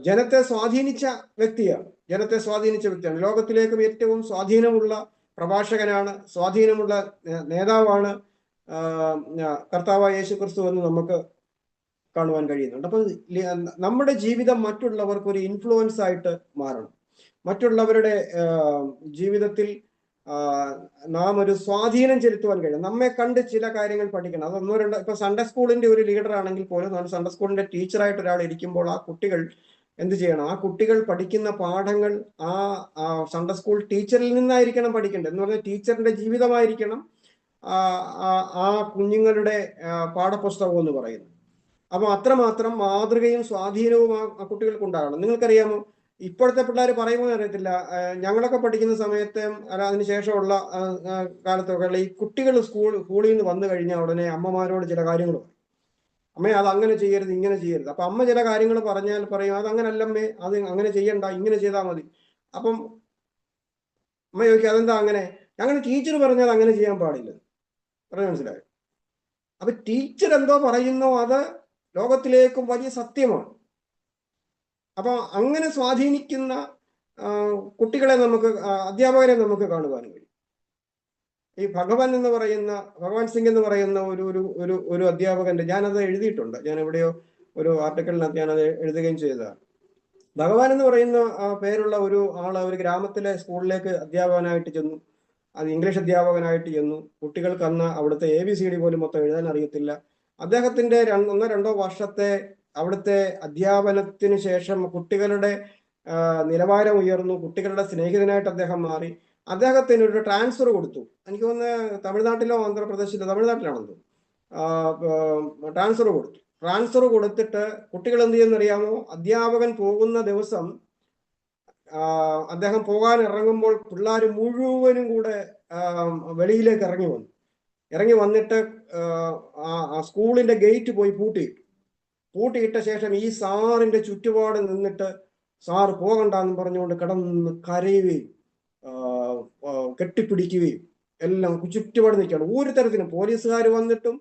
ജനത്തെ സ്വാധീനിച്ച വ്യക്തിയാണ്. ലോകത്തിലേക്കും ഏറ്റവും സ്വാധീനമുള്ള പ്രഭാഷകനാണ്, സ്വാധീനമുള്ള നേതാവാണ് കർത്താവായ യേശുക്രിസ്തു എന്ന് നമുക്ക് കാണുവാൻ കഴിയുന്നുണ്ട്. അപ്പൊ നമ്മുടെ ജീവിതം മറ്റുള്ളവർക്ക് ഒരു ഇൻഫ്ലുവൻസ് ആയിട്ട് മാറണം. മറ്റുള്ളവരുടെ ജീവിതത്തിൽ നാം ഒരു സ്വാധീനം ചെലുത്തുവാൻ കഴിയും. നമ്മെ കണ്ട് ചില കാര്യങ്ങൾ പഠിക്കണം. അത് ഒന്നോ രണ്ടോ, ഇപ്പൊ സൺഡേ സ്കൂളിന്റെ ഒരു ലീഡർ ആണെങ്കിൽ പോലും നമ്മൾ സൺഡേ സ്കൂളിന്റെ ടീച്ചറായിട്ട് ഒരാൾ ഇരിക്കുമ്പോൾ ആ കുട്ടികൾ എന്ത് ചെയ്യണം? ആ കുട്ടികൾ പഠിക്കുന്ന പാഠങ്ങൾ ആ സൺഡേ സ്കൂൾ ടീച്ചറിൽ നിന്നായിരിക്കണം പഠിക്കേണ്ടത്. എന്ന് പറഞ്ഞാൽ ടീച്ചറിന്റെ ജീവിതമായിരിക്കണം ആ കുഞ്ഞുങ്ങളുടെ പാഠപുസ്തകം എന്ന് പറയുന്നത്. അപ്പൊ അത്രമാത്രം മാതൃകയും സ്വാധീനവും ആ കുട്ടികൾക്ക് ഉണ്ടാകണം. നിങ്ങൾക്കറിയാമോ, ഇപ്പോഴത്തെ പിള്ളേർ പറയുമ്പോൾ അറിയത്തില്ല, ഞങ്ങളൊക്കെ പഠിക്കുന്ന സമയത്ത് അല്ല അതിനുശേഷമുള്ള കാലത്തൊക്കെ ഈ കുട്ടികൾ സ്കൂളിൽ നിന്ന് വന്നു കഴിഞ്ഞാൽ ഉടനെ അമ്മമാരോട് ചില കാര്യങ്ങൾ പറയും. അമ്മേ അത് അങ്ങനെ ചെയ്യരുത്, ഇങ്ങനെ ചെയ്യരുത്. അപ്പൊ അമ്മ ചില കാര്യങ്ങൾ പറഞ്ഞാൽ പറയും, അത് അങ്ങനെ അല്ലമ്മേ, അത് അങ്ങനെ ചെയ്യണ്ട, ഇങ്ങനെ ചെയ്താൽ മതി. അപ്പം അമ്മ ചോദിക്കും, അതെന്താ അങ്ങനെ? ഞങ്ങൾ ടീച്ചർ പറഞ്ഞാൽ അങ്ങനെ ചെയ്യാൻ പാടില്ല. പറഞ്ഞ മനസ്സിലായോ? അപ്പൊ ടീച്ചർ എന്തോ പറയുന്നോ അത് ലോകത്തിലേക്കും വലിയ സത്യമാണ്. അപ്പൊ അങ്ങനെ സ്വാധീനിക്കുന്ന കുട്ടികളെ അധ്യാപകരെ നമുക്ക് കാണുവാൻ കഴിയും. ഈ ഭഗവാൻ സിംഗ് എന്ന് പറയുന്ന ഒരു അധ്യാപകന്റെ, ഞാനത് എഴുതിയിട്ടുണ്ട്, ഞാൻ എവിടെയോ ഒരു ആർട്ടിക്കിളിനകത്ത് ഞാനത് എഴുതുകയും ചെയ്തതാണ്. ഭഗവാൻ എന്ന് പറയുന്ന പേരുള്ള ഒരു ആള് ഒരു ഗ്രാമത്തിലെ സ്കൂളിലേക്ക് അധ്യാപകനായിട്ട് ചെന്നു. അത് ഇംഗ്ലീഷ് അധ്യാപകനായിട്ട് ചെന്നു. കുട്ടികൾക്ക് അന്ന് അവിടുത്തെ ABCD പോലും മൊത്തം എഴുതാൻ അറിയത്തില്ല. അദ്ദേഹത്തിന്റെ 1-2 വർഷത്തെ അവിടുത്തെ അധ്യാപനത്തിന് ശേഷം കുട്ടികളുടെ നിലവാരം ഉയർന്നു. കുട്ടികളുടെ സ്നേഹിതനായിട്ട് അദ്ദേഹം മാറി. അദ്ദേഹത്തിന് ഒരു ട്രാൻസ്ഫർ കൊടുത്തു. എനിക്ക് തോന്നുന്നു തമിഴ്നാട്ടിലോ ആന്ധ്രാപ്രദേശിലോ, തമിഴ്നാട്ടിലാണെന്ന് ട്രാൻസ്ഫർ കൊടുത്തു. ട്രാൻസ്ഫർ കൊടുത്തിട്ട് കുട്ടികൾ എന്ത് ചെയ്യുന്നറിയാമോ? അധ്യാപകൻ പോകുന്ന ദിവസം അദ്ദേഹം പോകാൻ ഇറങ്ങുമ്പോൾ പിള്ളേർ മുഴുവനും കൂടെ വെളിയിലേക്ക് ഇറങ്ങി വന്നിട്ട് സ്കൂളിന്റെ ഗേറ്റ് പോയി പൂട്ടിയിട്ട ശേഷം ഈ സാറിന്റെ ചുറ്റുപാട് നിന്നിട്ട് സാറ് പോകണ്ടെന്ന് പറഞ്ഞുകൊണ്ട് കിടന്ന് കരയുകയും കെട്ടിപ്പിടിക്കുകയും എല്ലാം ചുറ്റുപാട് നിൽക്കുകയാണ്. ഒരു തരത്തിലും പോലീസുകാർ വന്നിട്ടും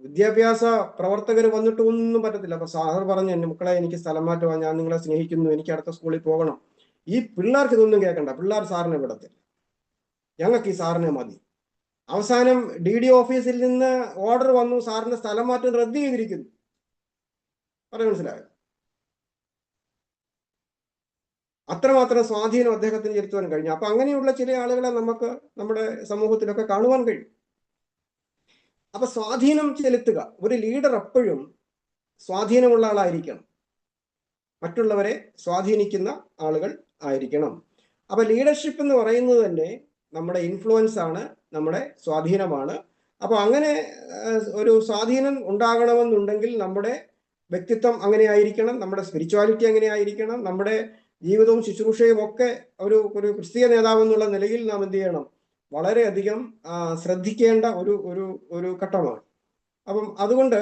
വിദ്യാഭ്യാസ പ്രവർത്തകർ വന്നിട്ടും ഒന്നും പറ്റത്തില്ല. അപ്പൊ സാർ പറഞ്ഞു, എന്റെ മക്കളെ എനിക്ക് സ്ഥലം മാറ്റുവാൻ, ഞാൻ നിങ്ങളെ സ്നേഹിക്കുന്നു, എനിക്ക് അടുത്ത സ്കൂളിൽ പോകണം. ഈ പിള്ളേർക്ക് ഇതൊന്നും കേൾക്കണ്ട, പിള്ളേർ സാറിനെ വിടത്തില്ല, ഞങ്ങൾക്ക് ഈ സാറിനെ മതി. അവസാനം DD ഓഫീസിൽ നിന്ന് ഓർഡർ വന്നു, സാറിന്റെ സ്ഥലം മാറ്റം റദ്ദ് ചെയ്തിരിക്കുന്നു. പറയാൻ മനസ്സിലായോ? അത്രമാത്രം സ്വാധീനം അദ്ദേഹത്തിന് ചെലുത്തുവാൻ കഴിഞ്ഞു. അപ്പൊ അങ്ങനെയുള്ള ചില ആളുകളെ നമുക്ക് നമ്മുടെ സമൂഹത്തിലൊക്കെ കാണുവാൻ കഴിയും. അപ്പൊ സ്വാധീനം ചെലുത്തുക, ഒരു ലീഡർ എപ്പോഴും സ്വാധീനമുള്ള ആളായിരിക്കണം, മറ്റുള്ളവരെ സ്വാധീനിക്കുന്ന ആളുകൾ ആയിരിക്കണം. അപ്പൊ ലീഡർഷിപ്പ് എന്ന് പറയുന്നത് തന്നെ നമ്മുടെ ഇൻഫ്ലുവൻസ് ആണ്, നമ്മുടെ സ്വാധീനമാണ്. അപ്പൊ അങ്ങനെ ഒരു സ്വാധീനം ഉണ്ടാകണമെന്നുണ്ടെങ്കിൽ നമ്മുടെ വ്യക്തിത്വം അങ്ങനെ ആയിരിക്കണം, നമ്മുടെ സ്പിരിച്വാലിറ്റി അങ്ങനെ ആയിരിക്കണം, നമ്മുടെ ജീവിതവും ശുശ്രൂഷയും ഒക്കെ ഒരു ക്രിസ്തീയ നേതാവ് എന്നുള്ള നിലയിൽ നാം എന്ത് ചെയ്യണം? വളരെയധികം ശ്രദ്ധിക്കേണ്ട ഒരു ഘട്ടമാണ്. അപ്പം അതുകൊണ്ട്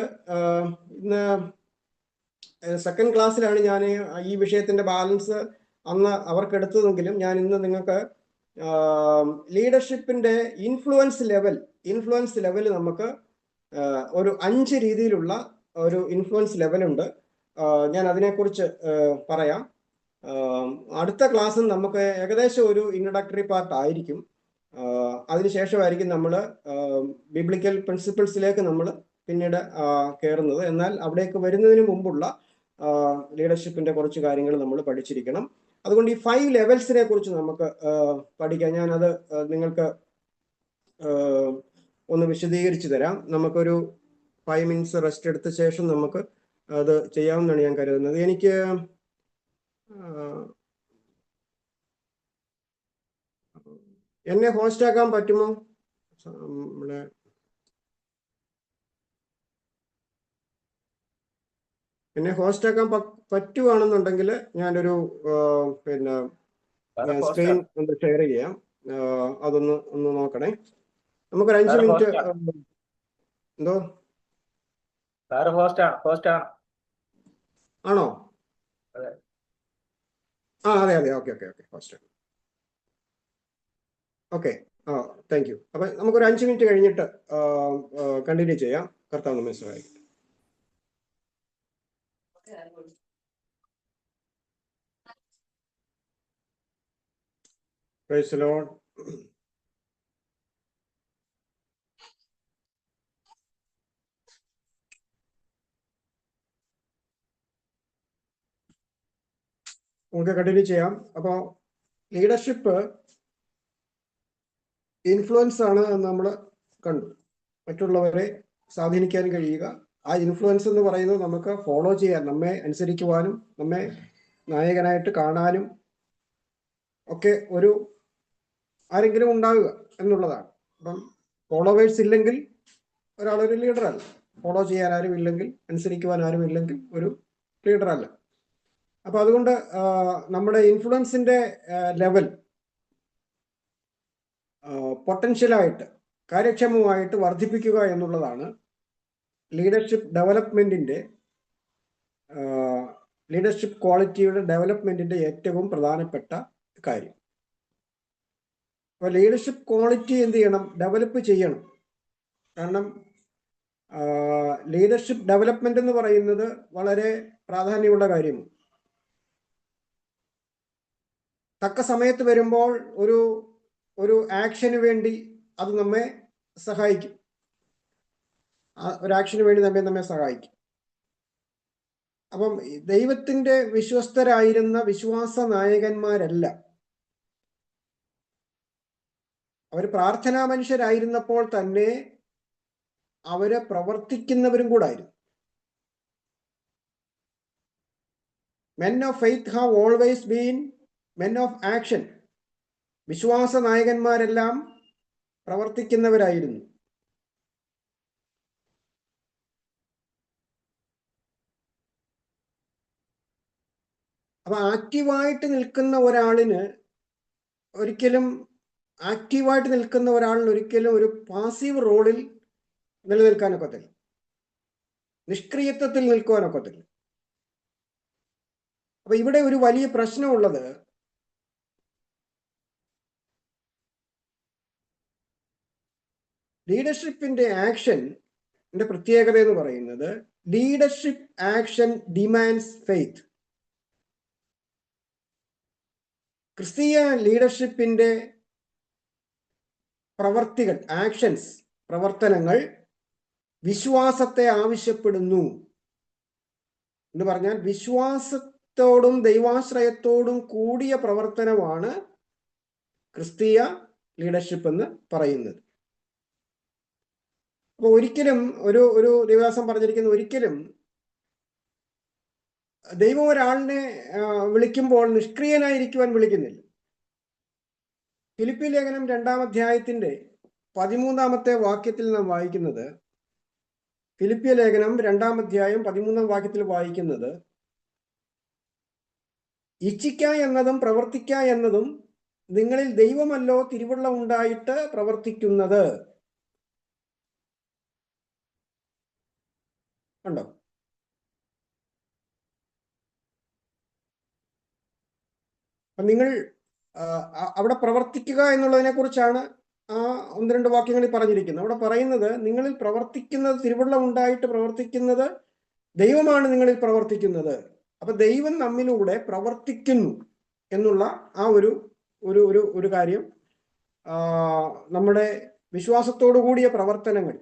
ഇന്ന് സെക്കൻഡ് ക്ലാസ്സിലാണ് ഞാൻ ഈ വിഷയത്തിന്റെ ബാലൻസ് അന്ന് അവർക്ക് എടുത്തതെങ്കിലും ഞാൻ ഇന്ന് നിങ്ങൾക്ക് ലീഡർഷിപ്പിന്റെ ഇൻഫ്ലുവൻസ് ലെവൽ നമുക്ക് ഒരു 5 രീതിയിലുള്ള ഒരു ഇൻഫ്ലുവൻസ് ലെവലുണ്ട്. ഞാൻ അതിനെക്കുറിച്ച് പറയാം. അടുത്ത ക്ലാസ്സിൽ നമുക്ക് ഏകദേശം ഒരു ഇൻട്രൊഡക്ടറി പാർട്ട് ആയിരിക്കും. അതിനുശേഷമായിരിക്കും നമ്മൾ ബിബ്ലിക്കൽ പ്രിൻസിപ്പിൾസിലേക്ക് നമ്മൾ പിന്നീട് കയറുന്നത്. എന്നാൽ അവിടേക്ക് വരുന്നതിന് മുമ്പുള്ള ലീഡർഷിപ്പിന്റെ കുറച്ച് കാര്യങ്ങൾ നമ്മൾ പഠിച്ചിരിക്കണം. അതുകൊണ്ട് ഈ 5 ലെവൽസിനെ കുറിച്ച് നമുക്ക് പഠിക്കാം. ഞാനത് നിങ്ങൾക്ക് ഒന്ന് വിശദീകരിച്ചു തരാം. നമുക്കൊരു 5 മിനിറ്റ്സ് റെസ്റ്റ് എടുത്ത ശേഷം നമുക്ക് അത് ചെയ്യാമെന്നാണ് ഞാൻ കരുതുന്നത്. എനിക്ക് എന്നെ ഹോസ്റ്റ് ആക്കാൻ പറ്റുമോ? നമ്മളെ എന്നെ ഹോസ്റ്റ് ആക്കാൻ പറ്റുവാണെന്നുണ്ടെങ്കിൽ ഞാനൊരു പിന്നെ സ്ക്രീൻ ഒന്ന് ഷെയർ ചെയ്യാം. ഒന്ന് നോക്കണേ. നമുക്കൊരു 5 മിനിറ്റ്. എന്തോ ആണോ? അതെ okay host. Okay, thank you. അപ്പൊ നമുക്കൊരു 5 മിനിറ്റ് കഴിഞ്ഞിട്ട് കണ്ടിന്യൂ ചെയ്യാം. കർത്താവ് നമ്മെ സഹായിക്കട്ടെ. Praise the Lord. നമുക്ക് കണ്ടിന്യൂ ചെയ്യാം. അപ്പോൾ ലീഡർഷിപ്പ് ഇൻഫ്ലുവൻസ് ആണ് എന്ന് നമ്മൾ കണ്ടു. മറ്റുള്ളവരെ സ്വാധീനിക്കാൻ കഴിയുക. ആ ഇൻഫ്ലുവൻസ് എന്ന് പറയുന്നത് നമുക്ക് ഫോളോ ചെയ്യാൻ, നമ്മെ അനുസരിക്കുവാനും നമ്മെ നായകനായിട്ട് കാണാനും ഒക്കെ ആരെങ്കിലും ഉണ്ടാവുക എന്നുള്ളതാണ്. അപ്പം ഫോളോവേഴ്സ് ഇല്ലെങ്കിൽ ഒരാളൊരു ലീഡറല്ല. ഫോളോ ചെയ്യാൻ ആരും ഇല്ലെങ്കിൽ, അനുസരിക്കുവാൻ ആരും ഇല്ലെങ്കിൽ ഒരു ലീഡറല്ല. അപ്പൊ അതുകൊണ്ട് നമ്മുടെ ഇൻഫ്ലുവൻസിന്റെ ലെവൽ പൊട്ടൻഷ്യലായിട്ട് കാര്യക്ഷമമായിട്ട് വർദ്ധിപ്പിക്കുക എന്നുള്ളതാണ് ലീഡർഷിപ്പ് ക്വാളിറ്റിയുടെ ഡെവലപ്മെന്റിന്റെ ഏറ്റവും പ്രധാനപ്പെട്ട കാര്യം. അപ്പൊ ലീഡർഷിപ്പ് ക്വാളിറ്റി എന്ത് ചെയ്യണം? ഡെവലപ്പ് ചെയ്യണം. കാരണം ലീഡർഷിപ്പ് ഡെവലപ്മെന്റ് എന്ന് പറയുന്നത് വളരെ പ്രാധാന്യമുള്ള കാര്യമാണ്. തക്ക സമയത്ത് വരുമ്പോൾ ഒരു ആക്ഷന് വേണ്ടി അത് നമ്മെ സഹായിക്കും. ഒരു ആക്ഷന് വേണ്ടി നമ്മെ സഹായിക്കും. അപ്പം ദൈവത്തിന്റെ വിശ്വസ്തരായിരുന്ന വിശ്വാസ നായകന്മാരല്ല, അവർ പ്രാർത്ഥനാ മനുഷ്യരായിരുന്നപ്പോൾ തന്നെ അവര് പ്രവർത്തിക്കുന്നവരും കൂടായിരുന്നു. Men of faith have always been men of action. വിശ്വാസ നായകന്മാരെല്ലാം പ്രവർത്തിക്കുന്നവരായിരുന്നു. അപ്പൊ ആക്റ്റീവായിട്ട് നിൽക്കുന്ന ഒരാളിന് ഒരിക്കലും ഒരു പാസീവ് റോളിൽ നിലനിൽക്കാനൊക്കത്തില്ല, നിഷ്ക്രിയത്വത്തിൽ നിൽക്കുവാനൊക്കത്തില്ല. അപ്പൊ ഇവിടെ ഒരു വലിയ പ്രശ്നമുള്ളത് ലീഡർഷിപ്പിന്റെ ആക്ഷന്റെ പ്രത്യേകത എന്ന് പറയുന്നത് ലീഡർഷിപ്പ് ആക്ഷൻ ഡിമാൻഡ്സ് ഫെയ്ത്ത്. ക്രിസ്തീയ ലീഡർഷിപ്പിന്റെ പ്രവർത്തനങ്ങൾ വിശ്വാസത്തെ ആവശ്യപ്പെടുന്നു. എന്ന് പറഞ്ഞാൽ വിശ്വാസത്തോടും ദൈവാശ്രയത്തോടും കൂടിയ പ്രവർത്തനമാണ് ക്രിസ്തീയ ലീഡർഷിപ്പ് എന്ന് പറയുന്നത്. അപ്പൊ ഒരിക്കലും ഒരു ദിവസം പറഞ്ഞിരിക്കുന്ന, ഒരിക്കലും ദൈവം ഒരാളിനെ വിളിക്കുമ്പോൾ നിഷ്ക്രിയനായിരിക്കുവാൻ വിളിക്കുന്നില്ല. ഫിലിപ്പി ലേഖനം 2-ാം അധ്യായത്തിന്റെ 13-ാമത്തെ വാക്യത്തിൽ നാം വായിക്കുന്നത്, ഫിലിപ്പിയ ലേഖനം 2-ാം അധ്യായം 13-ാം വാക്യത്തിൽ വായിക്കുന്നത്, ഇച്ഛിക്ക എന്നതും പ്രവർത്തിക്ക എന്നതും നിങ്ങളിൽ ദൈവമല്ലോ തിരുവുള്ള ഉണ്ടായിട്ട് പ്രവർത്തിക്കുന്നത്. ഉണ്ടോ? നിങ്ങൾ അവിടെ പ്രവർത്തിക്കുക എന്നുള്ളതിനെ കുറിച്ചാണ് ആ 1-2 വാക്യങ്ങളിൽ പറഞ്ഞിരിക്കുന്നത്. അവിടെ പറയുന്നത് നിങ്ങളിൽ പ്രവർത്തിക്കുന്നത്, തിരുവുള്ള ഉണ്ടായിട്ട് പ്രവർത്തിക്കുന്നത് ദൈവമാണ് നിങ്ങളിൽ പ്രവർത്തിക്കുന്നത്. അപ്പൊ ദൈവം നമ്മിലൂടെ പ്രവർത്തിക്കുന്നു എന്നുള്ള ആ ഒരു കാര്യം നമ്മുടെ വിശ്വാസത്തോടു കൂടിയ പ്രവർത്തനങ്ങളിൽ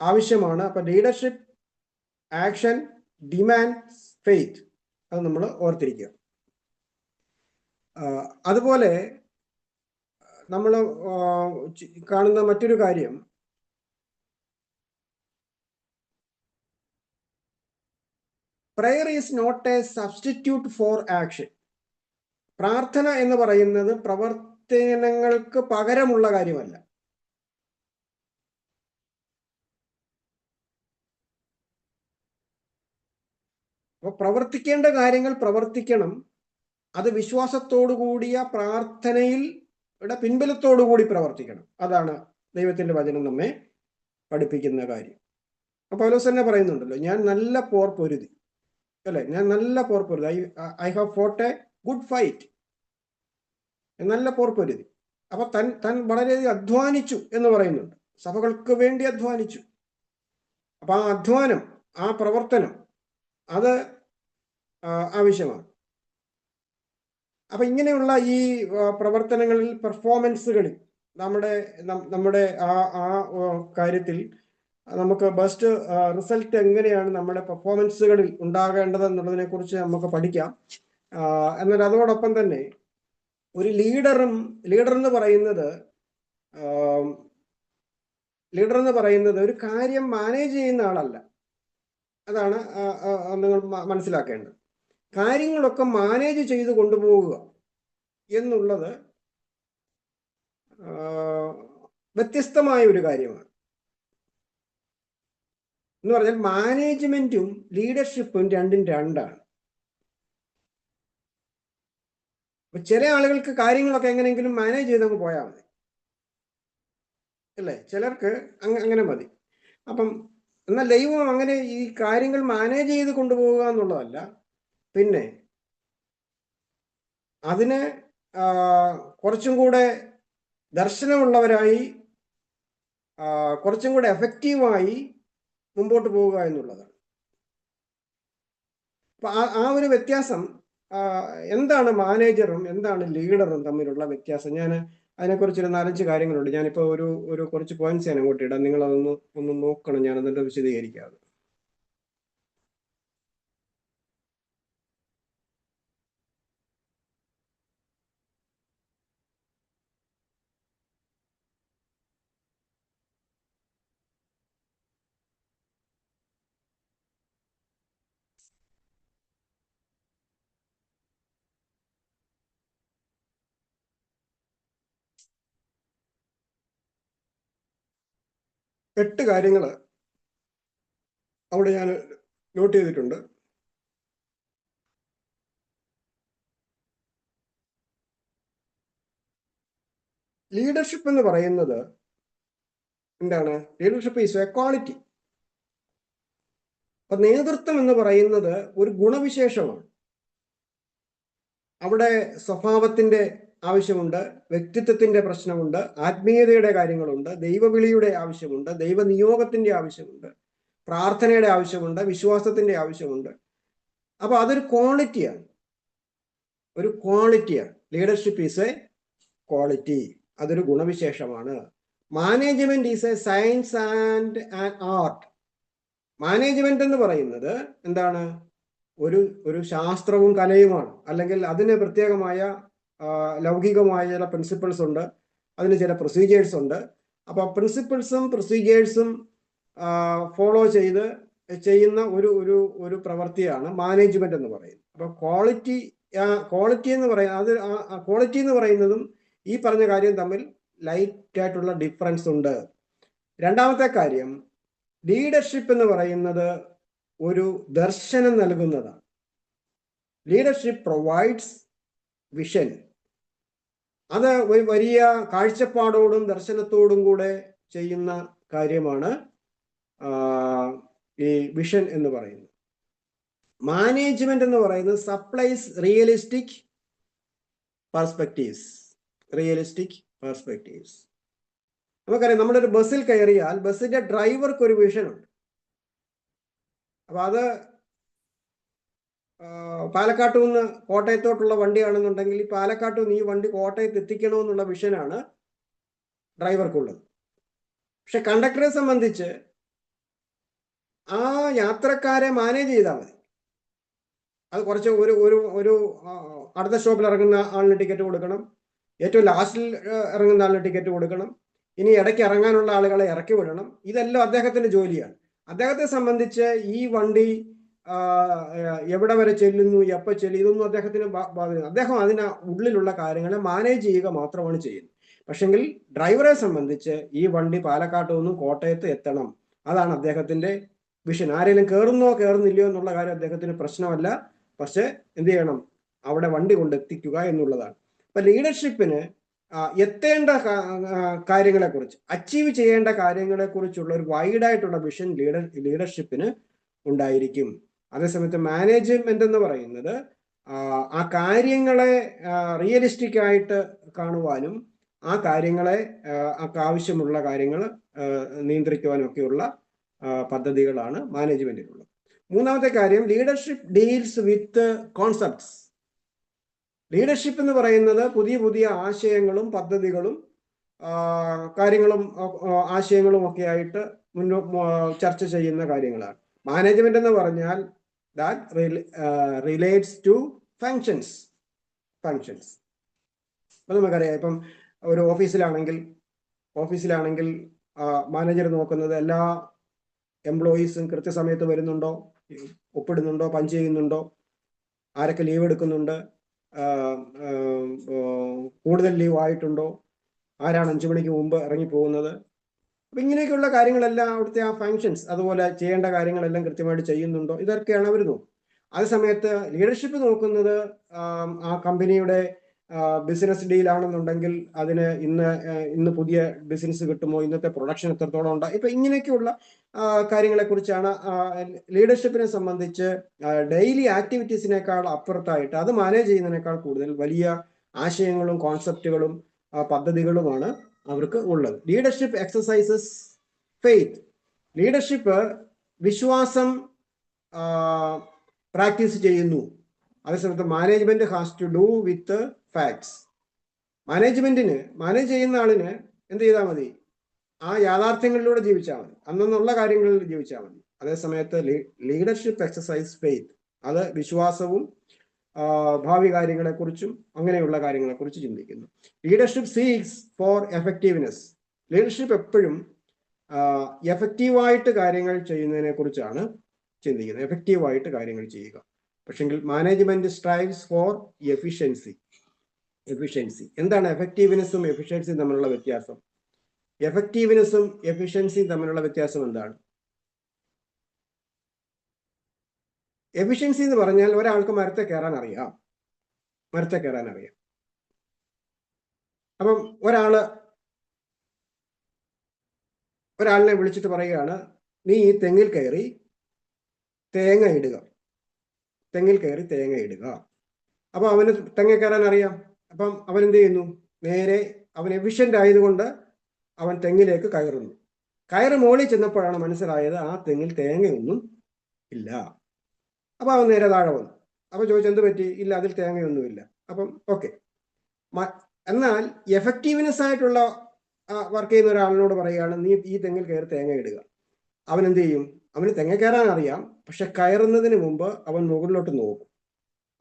ആവശ്യമാണ്. അപ്പൊ ലീഡർഷിപ്പ് ആക്ഷൻ ഡിമാൻഡ്സ് ഫെയ്ത്ത്, അത് നമ്മൾ ഓർത്തിരിക്കുക. അതുപോലെ നമ്മൾ കാണുന്ന മറ്റൊരു കാര്യം, prayer is not a substitute for action. പ്രാർത്ഥന എന്ന് പറയുന്നത് പ്രവർത്തനങ്ങൾക്ക് പകരമുള്ള കാര്യമല്ല. അപ്പൊ പ്രവർത്തിക്കേണ്ട കാര്യങ്ങൾ പ്രവർത്തിക്കണം. അത് വിശ്വാസത്തോടു കൂടിയ പ്രാർത്ഥനയിൽ പിൻബലത്തോടു കൂടി പ്രവർത്തിക്കണം. അതാണ് ദൈവത്തിന്റെ വചനം നമ്മെ പഠിപ്പിക്കുന്ന കാര്യം. അപ്പൊ പൗലോസ് തന്നെ പറയുന്നുണ്ടല്ലോ, ഞാൻ നല്ല പോർ പൊരുതി, അല്ലെ? ഞാൻ നല്ല പോർ പൊരുതി, I have fought A good fight. നല്ല പോർ പൊരുതി. അപ്പൊ താൻ വളരെയധികം അധ്വാനിച്ചു എന്ന് പറയുന്നുണ്ട്. സഭകൾക്ക് വേണ്ടി അധ്വാനിച്ചു. അപ്പൊ ആ അധ്വാനം, ആ പ്രവർത്തനം, അത് ആവശ്യമാണ്. അപ്പൊ ഇങ്ങനെയുള്ള ഈ പ്രവർത്തനങ്ങളിൽ, പെർഫോമൻസുകളിൽ നമ്മുടെ ആ കാര്യത്തിൽ നമുക്ക് ബെസ്റ്റ് റിസൾട്ട് എങ്ങനെയാണ് നമ്മുടെ പെർഫോമൻസുകളിൽ ഉണ്ടാകേണ്ടത് എന്നുള്ളതിനെ കുറിച്ച് നമുക്ക് പഠിക്കാം. എന്നാൽ അതോടൊപ്പം തന്നെ ഒരു ലീഡർ എന്ന് പറയുന്നത് ഒരു കാര്യം മാനേജ് ചെയ്യുന്ന ആളല്ല. അതാണ് നിങ്ങൾ മനസ്സിലാക്കേണ്ടത്. കാര്യങ്ങളൊക്കെ മാനേജ് ചെയ്ത് കൊണ്ടുപോവുക എന്നുള്ളത് വ്യത്യസ്തമായ ഒരു കാര്യമാണ്. എന്ന് പറഞ്ഞാൽ മാനേജ്മെന്റും ലീഡർഷിപ്പും രണ്ടാണ്. ചില ആളുകൾക്ക് കാര്യങ്ങളൊക്കെ എങ്ങനെയെങ്കിലും മാനേജ് ചെയ്തങ്ങ് പോയാൽ മതി, അല്ലേ? ചിലർക്ക് അങ്ങനെ മതി. അപ്പം എന്നാൽ ദൈവം അങ്ങനെ ഈ കാര്യങ്ങൾ മാനേജ് ചെയ്ത് കൊണ്ടുപോവുക എന്നുള്ളതല്ല, പിന്നെ അതിന് കുറച്ചും കൂടെ ദർശനമുള്ളവരായി, കുറച്ചും കൂടെ എഫക്റ്റീവായി മുമ്പോട്ട് പോവുക എന്നുള്ളതാണ്. അപ്പൊ ആ ഒരു വ്യത്യാസം, എന്താണ് മാനേജറും എന്താണ് ലീഡറും തമ്മിലുള്ള വ്യത്യാസം? ഞാൻ അതിനെക്കുറിച്ചൊരു 4-5 കാര്യങ്ങളുണ്ട്. ഞാനിപ്പോൾ ഒരു കുറച്ച് പോയിന്റ്സ് ഞാൻ അങ്ങോട്ട് ഇടാം, നിങ്ങൾ ഒന്ന് നോക്കണം, ഞാൻ എന്നിട്ട് വിശദീകരിക്കാതെ. എട്ട് കാര്യങ്ങൾ അവിടെ ഞാൻ നോട്ട് ചെയ്തിട്ടുണ്ട്. ലീഡർഷിപ്പ് എന്ന് പറയുന്നത് എന്താണ്? Leadership is equality. അപ്പൊ നേതൃത്വം എന്ന് പറയുന്നത് ഒരു ഗുണവിശേഷമാണ്. അവിടെ സ്വഭാവത്തിന്റെ ആവശ്യമുണ്ട്, വ്യക്തിത്വത്തിന്റെ പ്രശ്നമുണ്ട്, ആത്മീയതയുടെ കാര്യങ്ങളുണ്ട്, ദൈവവിളിയുടെ ആവശ്യമുണ്ട്, ദൈവനിയോഗത്തിന്റെ ആവശ്യമുണ്ട്, പ്രാർത്ഥനയുടെ ആവശ്യമുണ്ട്, വിശ്വാസത്തിന്റെ ആവശ്യമുണ്ട്. അപ്പൊ അതൊരു ക്വാളിറ്റിയാണ്, ഒരു ക്വാളിറ്റിയാണ്. ലീഡർഷിപ്പ് ഈസ് എ ക്വാളിറ്റി, അതൊരു ഗുണവിശേഷമാണ്. Management is a science and an art. Management എന്ന് പറയുന്നത് എന്താണ്? ഒരു ശാസ്ത്രവും കലയുമാണ്. അല്ലെങ്കിൽ അതിന് പ്രത്യേകമായ ലൗകികമായ ചില പ്രിൻസിപ്പിൾസ് ഉണ്ട്, അതിന് ചില പ്രൊസീജിയേഴ്സ് ഉണ്ട്. അപ്പൊ പ്രിൻസിപ്പിൾസും പ്രൊസീജിയേഴ്സും ഫോളോ ചെയ്ത് ചെയ്യുന്ന ഒരു പ്രവൃത്തിയാണ് മാനേജ്മെന്റ് എന്ന് പറയുന്നത്. അപ്പൊ ക്വാളിറ്റി എന്ന് പറയുന്നത് ക്വാളിറ്റി എന്ന് പറയുന്നതും ഈ പറഞ്ഞ കാര്യം തമ്മിൽ ലൈറ്റ് ആയിട്ടുള്ള ഡിഫറൻസ് ഉണ്ട്. രണ്ടാമത്തെ കാര്യം, ലീഡർഷിപ്പ് എന്ന് പറയുന്നത് ഒരു ദർശനം നൽകുന്നതാണ്. Leadership provides vision. അത് ഒരു വലിയ കാഴ്ചപ്പാടോടും ദർശനത്തോടും കൂടെ ചെയ്യുന്ന കാര്യമാണ് ഈ വിഷൻ എന്ന് പറയുന്നത്. മാനേജ്മെന്റ് എന്ന് പറയുന്നത് സപ്ലൈസ് റിയലിസ്റ്റിക് പെർസ്പെക്റ്റീവ്സ്. നമുക്കറിയാം, നമ്മുടെ ഒരു ബസ്സിൽ കയറിയാൽ ബസ്സിന്റെ ഡ്രൈവർക്ക് ഒരു വിഷൻ ഉണ്ട്. അപ്പൊ അത് പാലക്കാട്ടു നിന്ന് കോട്ടയത്തോട്ടുള്ള വണ്ടിയാണെന്നുണ്ടെങ്കിൽ ഈ പാലക്കാട്ടു നിന്ന് ഈ വണ്ടി കോട്ടയത്ത് എത്തിക്കണമെന്നുള്ള വിഷനാണ് ഡ്രൈവർക്കുള്ളത്. പക്ഷെ കണ്ടക്ടറെ സംബന്ധിച്ച് ആ യാത്രക്കാരെ മാനേജ് ചെയ്താൽ മതി. അത് കുറച്ച് ഒരു അടുത്ത സ്റ്റോപ്പിൽ ഇറങ്ങുന്ന ആളിന് ടിക്കറ്റ് കൊടുക്കണം, ഏറ്റവും ലാസ്റ്റിൽ ഇറങ്ങുന്ന ആളിന് ടിക്കറ്റ് കൊടുക്കണം, ഇനി ഇടയ്ക്ക് ഇറങ്ങാനുള്ള ആളുകളെ ഇറക്കി വിടണം. ഇതെല്ലാം അദ്ദേഹത്തിന്റെ ജോലിയാണ്. അദ്ദേഹത്തെ സംബന്ധിച്ച് ഈ വണ്ടി എവിടെ വരെ ചെല്ലുന്നു, എപ്പോൾ ചെല്ലും, ഇതൊന്നും അദ്ദേഹത്തിന് ബാധിക്കുന്നു. അദ്ദേഹം അതിന് ഉള്ളിലുള്ള കാര്യങ്ങളെ മാനേജ് ചെയ്യുക മാത്രമാണ് ചെയ്യുന്നത്. പക്ഷെങ്കിൽ ഡ്രൈവറെ സംബന്ധിച്ച് ഈ വണ്ടി പാലക്കാട്ട് നിന്നും കോട്ടയത്ത് എത്തണം, അതാണ് അദ്ദേഹത്തിന്റെ വിഷൻ. ആരെങ്കിലും കയറുന്നോ കയറുന്നില്ലയോ എന്നുള്ള കാര്യം അദ്ദേഹത്തിന് പ്രശ്നമല്ല. പക്ഷെ എന്ത് ചെയ്യണം? അവിടെ വണ്ടി കൊണ്ടെത്തിക്കുക എന്നുള്ളതാണ്. അപ്പൊ ലീഡർഷിപ്പിന് എത്തേണ്ട കാര്യങ്ങളെക്കുറിച്ച്, അച്ചീവ് ചെയ്യേണ്ട കാര്യങ്ങളെക്കുറിച്ചുള്ള ഒരു വൈഡായിട്ടുള്ള വിഷൻ ലീഡർഷിപ്പിന് ഉണ്ടായിരിക്കും. അതേസമയത്ത് മാനേജ്മെന്റ് എന്ന് പറയുന്നത് ആ കാര്യങ്ങളെ റിയലിസ്റ്റിക് ആയിട്ട് കാണുവാനും ആ കാര്യങ്ങളെ ആവശ്യമുള്ള കാര്യങ്ങൾ നിയന്ത്രിക്കുവാനും ഒക്കെയുള്ള പദ്ധതികളാണ് മാനേജ്മെന്റിനുള്ളത്. മൂന്നാമത്തെ കാര്യം, leadership deals with concepts. Leadership എന്ന് പറയുന്നത് പുതിയ പുതിയ ആശയങ്ങളും പദ്ധതികളും കാര്യങ്ങളും ആശയങ്ങളും ഒക്കെ ആയിട്ട് ചർച്ച ചെയ്യുന്ന കാര്യങ്ങളാണ്. മാനേജ്മെന്റ് എന്ന് പറഞ്ഞാൽ ദാറ്റ് റിലേറ്റ്സ് ടു ഫങ്ഷൻസ്. അപ്പൊ നമുക്കറിയാം, ഇപ്പം ഒരു ഓഫീസിലാണെങ്കിൽ മാനേജർ നോക്കുന്നത് എല്ലാ എംപ്ലോയീസും കൃത്യസമയത്ത് വരുന്നുണ്ടോ, ഒപ്പിടുന്നുണ്ടോ, പഞ്ച് ചെയ്യുന്നുണ്ടോ, ആരൊക്കെ ലീവ് എടുക്കുന്നുണ്ട്, കൂടുതൽ ലീവ് ആയിട്ടുണ്ടോ, ആരാണ് 5 മണിക്ക് മുമ്പ് ഇറങ്ങി പോകുന്നത്. അപ്പൊ ഇങ്ങനെയൊക്കെയുള്ള കാര്യങ്ങളെല്ലാം അവിടുത്തെ ആ ഫങ്ഷൻസ്, അതുപോലെ ചെയ്യേണ്ട കാര്യങ്ങളെല്ലാം കൃത്യമായിട്ട് ചെയ്യുന്നുണ്ടോ, ഇതൊക്കെയാണ് അവർ നോക്കും. അതേസമയത്ത് ലീഡർഷിപ്പ് നോക്കുന്നത് ആ കമ്പനിയുടെ ബിസിനസ് ഡീലാണെന്നുണ്ടെങ്കിൽ അതിന് ഇന്ന് പുതിയ ബിസിനസ് കിട്ടുമോ, ഇന്നത്തെ പ്രൊഡക്ഷൻ എത്രത്തോളം ഉണ്ട്, ഇപ്പൊ ഇങ്ങനെയൊക്കെയുള്ള കാര്യങ്ങളെ കുറിച്ചാണ്. ലീഡർഷിപ്പിനെ സംബന്ധിച്ച് ഡെയിലി ആക്ടിവിറ്റീസിനേക്കാൾ അപ്പുറത്തായിട്ട് അത് മാനേജ് ചെയ്യുന്നതിനേക്കാൾ കൂടുതൽ വലിയ ആശയങ്ങളും കോൺസെപ്റ്റുകളും പദ്ധതികളുമാണ് അവർക്ക് ഉള്ളത്. Leadership exercises faith. ലീഡർഷിപ്പ് വിശ്വാസം പ്രാക്ടീസ് ചെയ്യുന്നു. അതേസമയത്ത് management has to do with facts. Manage ചെയ്യുന്ന ആളിന് എന്ത് ചെയ്താൽ മതി? ആ യാഥാർത്ഥ്യങ്ങളിലൂടെ ജീവിച്ചാൽ മതി, അന്നുള്ള കാര്യങ്ങളിൽ ജീവിച്ചാൽ മതി. അതേസമയത്ത് ലീഡർഷിപ്പ് എക്സസൈസ് ഫെയ്ത്ത്, അത് വിശ്വാസവും ഭാവി കാര്യങ്ങളെക്കുറിച്ചും അങ്ങനെയുള്ള കാര്യങ്ങളെക്കുറിച്ച് ചിന്തിക്കുന്നു. Leadership seeks for effectiveness. Leadership എപ്പോഴും എഫക്റ്റീവായിട്ട് കാര്യങ്ങൾ ചെയ്യുന്നതിനെ കുറിച്ചാണ് ചിന്തിക്കുന്നത്, എഫക്റ്റീവായിട്ട് കാര്യങ്ങൾ ചെയ്യുക. പക്ഷെങ്കിൽ മാനേജ്മെന്റ് സ്ട്രൈവ്സ് ഫോർ എഫിഷ്യൻസി. എന്താണ് എഫക്റ്റീവ്നെസ്സും എഫിഷ്യൻസിയും തമ്മിലുള്ള വ്യത്യാസം? എഫക്റ്റീവ്നെസ്സും എഫിഷ്യൻസിയും തമ്മിലുള്ള വ്യത്യാസം എന്താണ്? എഫിഷ്യൻസി എന്ന് പറഞ്ഞാൽ ഒരാൾക്ക് മരത്തെ കയറാൻ അറിയാം. അപ്പം ഒരാള് ഒരാളിനെ വിളിച്ചിട്ട് പറയുകയാണ്, നീ ഈ തെങ്ങിൽ കയറി തേങ്ങ ഇടുക. അപ്പൊ അവന് തെങ്ങ കയറാൻ അറിയാം. അപ്പം അവൻ എന്ത് ചെയ്യുന്നു? നേരെ അവൻ എഫിഷ്യന്റ് ആയതുകൊണ്ട് അവൻ തെങ്ങിലേക്ക് കയറുന്നു. കയറ് മോളിൽ ചെന്നപ്പോഴാണ് മനസ്സിലായത് ആ തെങ്ങിൽ തേങ്ങയൊന്നും ഇല്ല. അപ്പൊ അവൻ നേരെ താഴെ വന്നു. അപ്പൊ ചോദിച്ചു, എന്ത് പറ്റി? ഇല്ല, അതിൽ തേങ്ങയൊന്നുമില്ല. അപ്പം ഓക്കെ. എന്നാൽ എഫക്റ്റീവ്നെസ് ആയിട്ടുള്ള വർക്ക് ചെയ്യുന്ന ഒരാളിനോട് പറയുകയാണ്, നീ ഈ തെങ്ങിൽ കയറി തേങ്ങ ഇടുക. അവൻ എന്ത് ചെയ്യും? അവന് തെങ്ങ കയറാൻ അറിയാം, പക്ഷെ കയറുന്നതിന് മുമ്പ് അവൻ മുകളിലോട്ട് നോക്കും,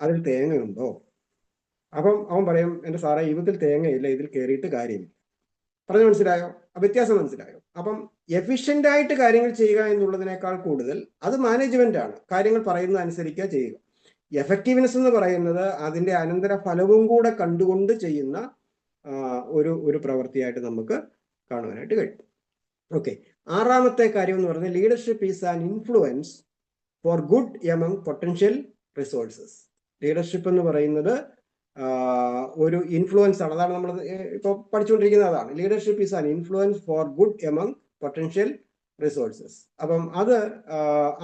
അതിൽ തേങ്ങയുണ്ടോ. അപ്പം അവൻ പറയും, എൻ്റെ സാറേ, ഇതിൽ തേങ്ങയില്ല, ഇതിൽ കയറിയിട്ട് കാര്യമില്ല. പറഞ്ഞു മനസ്സിലായോ? വ്യത്യാസം മനസ്സിലായോ? അപ്പം എഫിഷ്യന്റ് ആയിട്ട് കാര്യങ്ങൾ ചെയ്യുക എന്നുള്ളതിനേക്കാൾ കൂടുതൽ അത് മാനേജ്മെന്റ് ആണ്. കാര്യങ്ങൾ പറയുന്നത് അനുസരിക്കുക, ചെയ്യുക. എഫക്റ്റീവ്നെസ് എന്ന് പറയുന്നത് അതിന്റെ അനന്തര ഫലവും കൂടെ കണ്ടുകൊണ്ട് ചെയ്യുന്ന ഒരു പ്രവൃത്തിയായിട്ട് നമുക്ക് കാണുവാനായിട്ട് കഴിയും. ഓക്കെ. ആറാമത്തെ കാര്യം എന്ന് പറയുന്നത് leadership is an influence four good among potential resources. Leadership എന്ന് പറയുന്നത് ഒരു ഇൻഫ്ലുവൻസ് ആണ്. അതാണ് നമ്മൾ ഇപ്പോൾ പഠിച്ചുകൊണ്ടിരിക്കുന്നത്. അതാണ് leadership is an influence four good among potential resources. അപ്പം അത്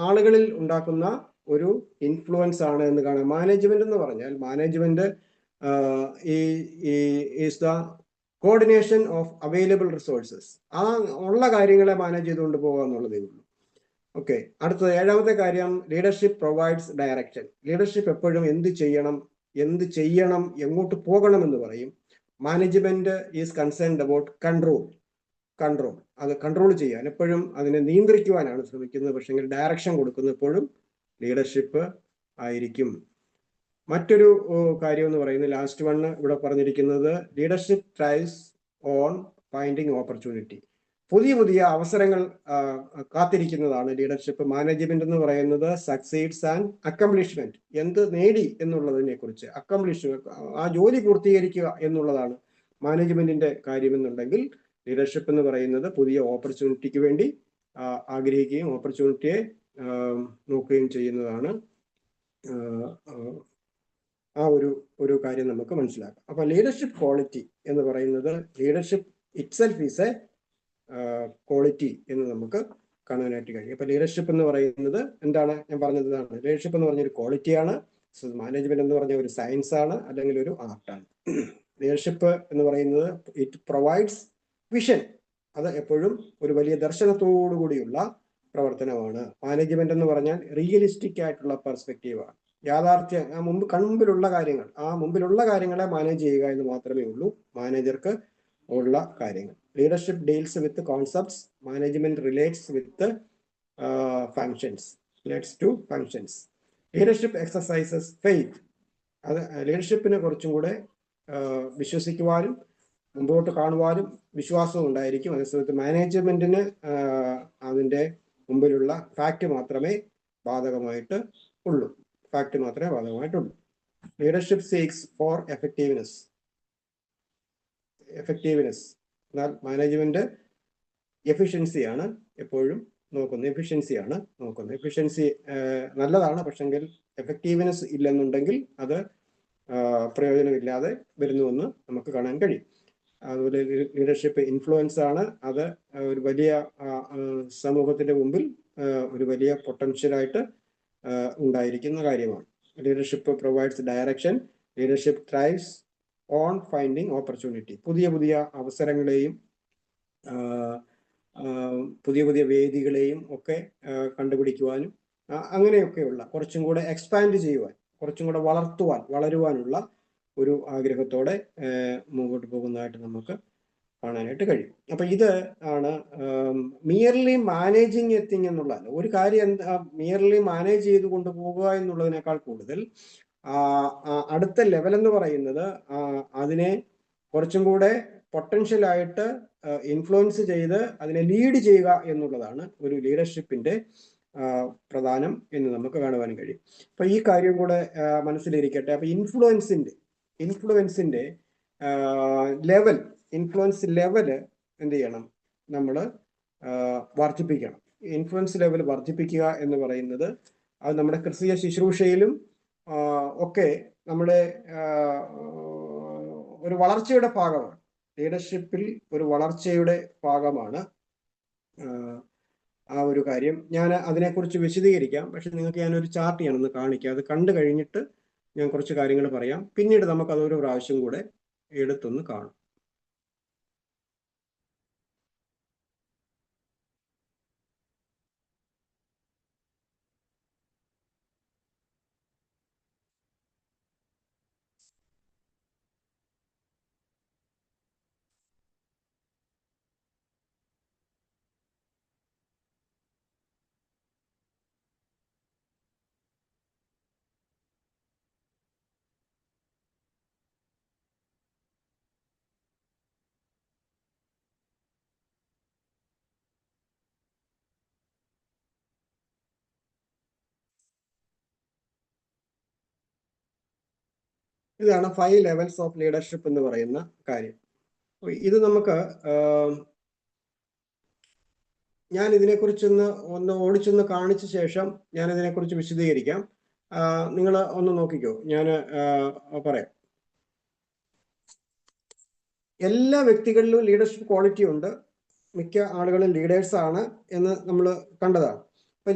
ആളുകളിൽ ഉണ്ടാക്കുന്ന ഒരു ഇൻഫ്ലുവൻസ് ആണ് എന്ന് കാണാം. മാനേജ്മെന്റ് എന്ന് പറഞ്ഞാൽ management is the coordination of available resources. ആ ഉള്ള കാര്യങ്ങളെ മാനേജ് ചെയ്തുകൊണ്ട് പോകുക എന്നുള്ളതേ ഉള്ളൂ. ഓക്കെ. അടുത്തത് ഏഴാമത്തെ കാര്യം, ലീഡർഷിപ്പ് പ്രൊവൈഡ്സ് ഡയറക്ഷൻ. ലീഡർഷിപ്പ് എപ്പോഴും എന്ത് ചെയ്യണം, എങ്ങോട്ട് പോകണം എന്ന് പറയും. Management is concerned about control. അത് കൺട്രോൾ ചെയ്യാൻ എപ്പോഴും അതിനെ നിയന്ത്രിക്കുവാനാണ് ശ്രമിക്കുന്നത്. പക്ഷെങ്കിൽ ഡയറക്ഷൻ കൊടുക്കുന്നത് എപ്പോഴും ലീഡർഷിപ്പ് ആയിരിക്കും. മറ്റൊരു കാര്യം എന്ന് പറയുന്നത് ലാസ്റ്റ് വണ് ഇവിടെ പറഞ്ഞിരിക്കുന്നത്, leadership thrives on finding opportunity. പുതിയ അവസരങ്ങൾ കാത്തിരിക്കുന്നതാണ് ലീഡർഷിപ്പ്. മാനേജ്മെന്റ് എന്ന് പറയുന്നത് സക്സീഡ്സ് ആൻഡ് അക്കംപ്ലിഷ്മെന്റ്, എന്ത് നേടി എന്നുള്ളതിനെ കുറിച്ച്, ആ ജോലി പൂർത്തീകരിക്കുക എന്നുള്ളതാണ് മാനേജ്മെന്റിന്റെ കാര്യമെന്നുണ്ടെങ്കിൽ, ലീഡർഷിപ്പ് എന്ന് പറയുന്നത് പുതിയ ഓപ്പർച്യൂണിറ്റിക്ക് വേണ്ടി ആഗ്രഹിക്കുകയും ഓപ്പർച്യൂണിറ്റിയെ നോക്കുകയും ചെയ്യുന്നതാണ്. ആ ഒരു കാര്യം നമുക്ക് മനസ്സിലാക്കാം. അപ്പൊ ലീഡർഷിപ്പ് ക്വാളിറ്റി എന്ന് പറയുന്നത്, leadership itself is a quality എന്ന് നമുക്ക് കാണാനായിട്ട് കഴിയും. അപ്പൊ ലീഡർഷിപ്പ് എന്ന് പറയുന്നത് എന്താണ്? ഞാൻ പറഞ്ഞതാണ്, ലീഡർഷിപ്പ് എന്ന് പറഞ്ഞൊരു ക്വാളിറ്റിയാണ്. മാനേജ്മെന്റ് എന്ന് പറഞ്ഞ ഒരു സയൻസ് ആണ്, അല്ലെങ്കിൽ ഒരു ആർട്ടാണ്. ലീഡർഷിപ്പ് എന്ന് പറയുന്നത് ഇറ്റ് പ്രൊവൈഡ്സ് വിഷൻ. അത് എപ്പോഴും ഒരു വലിയ ദർശനത്തോടു കൂടിയുള്ള പ്രവർത്തനമാണ്. മാനേജ്മെന്റ് എന്ന് പറഞ്ഞാൽ റിയലിസ്റ്റിക് ആയിട്ടുള്ള പെർസ്പെക്റ്റീവാണ്. യാഥാർത്ഥ്യം, മുമ്പിലുള്ള കാര്യങ്ങളെ മാനേജ് ചെയ്യുക എന്ന് മാത്രമേ ഉള്ളൂ മാനേജർക്ക് ഉള്ള കാര്യങ്ങൾ. Leadership deals with concepts, management relates with functions. Leadership exercises faith. അത് ലീഡർഷിപ്പിന് കുറച്ചും കൂടെ വിശ്വസിക്കുവാനും മുമ്പോട്ട് കാണുവാനും വിശ്വാസവും ഉണ്ടായിരിക്കും. അതേസമയത്ത് മാനേജ്മെന്റിന് അതിന്റെ മുമ്പിലുള്ള ഫാക്ട് മാത്രമേ ബാധകമായിട്ട് ഉള്ളൂ. Leadership seeks for effectiveness. എന്നാൽ മാനേജ്മെന്റ് എഫിഷ്യൻസിയാണ് എപ്പോഴും നോക്കുന്നത്. എഫിഷ്യൻസി നല്ലതാണ്, പക്ഷെങ്കിൽ എഫക്റ്റീവ്നെസ് ഇല്ലെന്നുണ്ടെങ്കിൽ അത് പ്രയോജനമില്ലാതെ വരുന്നുവെന്ന് നമുക്ക് കാണാൻ കഴിയും. അതുപോലെ ലീഡർഷിപ്പ് ഇൻഫ്ലുവൻസ് ആണ്. അത് ഒരു വലിയ സമൂഹത്തിന്റെ മുമ്പിൽ ഒരു വലിയ പൊട്ടൻഷ്യലായിട്ട് ഉണ്ടായിരിക്കുന്ന കാര്യമാണ്. Leadership provides direction. Leadership ത്രൈവ്സ് on finding opportunity. പുതിയ അവസരങ്ങളെയും പുതിയ വേദികളെയും ഒക്കെ കണ്ടുപിടിക്കുവാനും അങ്ങനെയൊക്കെയുള്ള കുറച്ചും കൂടെ എക്സ്പാൻഡ് ചെയ്യുവാൻ, കുറച്ചും കൂടെ വളരുവാനുള്ള ഒരു ആഗ്രഹത്തോടെ മുമ്പോട്ട് പോകുന്നതായിട്ട് നമുക്ക് കാണാനായിട്ട് കഴിയും. അപ്പൊ ഇത് ആണ് മിയർലി മാനേജിങ് എ തിങ് എന്നുള്ളതല്ല. ഒരു കാര്യം മിയർലി മാനേജ് ചെയ്ത് കൊണ്ടുപോകുക എന്നുള്ളതിനേക്കാൾ കൂടുതൽ അടുത്ത ലെവൽ എന്ന് പറയുന്നത് അതിനെ കുറച്ചും കൂടെ പൊട്ടൻഷ്യലായിട്ട് ഇൻഫ്ലുവൻസ് ചെയ്ത് അതിനെ ലീഡ് ചെയ്യുക എന്നുള്ളതാണ് ഒരു ലീഡർഷിപ്പിന്റെ പ്രധാനം എന്ന് നമുക്ക് കാണുവാൻ കഴിയും. അപ്പൊ ഈ കാര്യം കൂടെ മനസ്സിലിരിക്കട്ടെ. അപ്പൊ ഇൻഫ്ലുവൻസിന്റെ ഇൻഫ്ലുവൻസ് ലെവല് എന്ത് ചെയ്യണം? നമ്മൾ വർദ്ധിപ്പിക്കണം. ഇൻഫ്ലുവൻസ് ലെവൽ വർദ്ധിപ്പിക്കുക എന്ന് പറയുന്നത് അത് നമ്മുടെ ക്രിസ്തീയ ശുശ്രൂഷയിലും ഒക്കെ നമ്മുടെ ഒരു വളർച്ചയുടെ ഭാഗമാണ്. ലീഡർഷിപ്പിൽ ഒരു വളർച്ചയുടെ ഭാഗമാണ് ആ ഒരു കാര്യം ഞാൻ അതിനെക്കുറിച്ച് വിശദീകരിക്കാം. പക്ഷെ നിങ്ങൾക്ക് ഞാനൊരു ചാർട്ട് ഞാനൊന്ന് കാണിക്കാം. അത് കണ്ടു കഴിഞ്ഞിട്ട് ഞാൻ കുറച്ച് കാര്യങ്ങൾ പറയാം. പിന്നീട് നമുക്ക് അതൊരു പ്രാവശ്യം കൂടെ എടുത്തൊന്ന് കാണാം. ഇതാണ് 5 ലെവൽസ് ഓഫ് ലീഡർഷിപ്പ് എന്ന് പറയുന്ന കാര്യം. ഇത് നമുക്ക് ഞാൻ ഇതിനെക്കുറിച്ചൊന്ന് ഓടിച്ചൊന്ന് കാണിച്ച ശേഷം ഞാൻ ഇതിനെക്കുറിച്ച് വിശദീകരിക്കാം. നിങ്ങൾ ഒന്ന് നോക്കിക്കോ, ഞാൻ പറയാം. എല്ലാ വ്യക്തികളിലും ലീഡർഷിപ്പ് ക്വാളിറ്റി ഉണ്ട്. മിക്ക ആളുകളും ലീഡേഴ്സ് ആണ് എന്ന് നമ്മൾ കണ്ടതാണ്. അപ്പൊ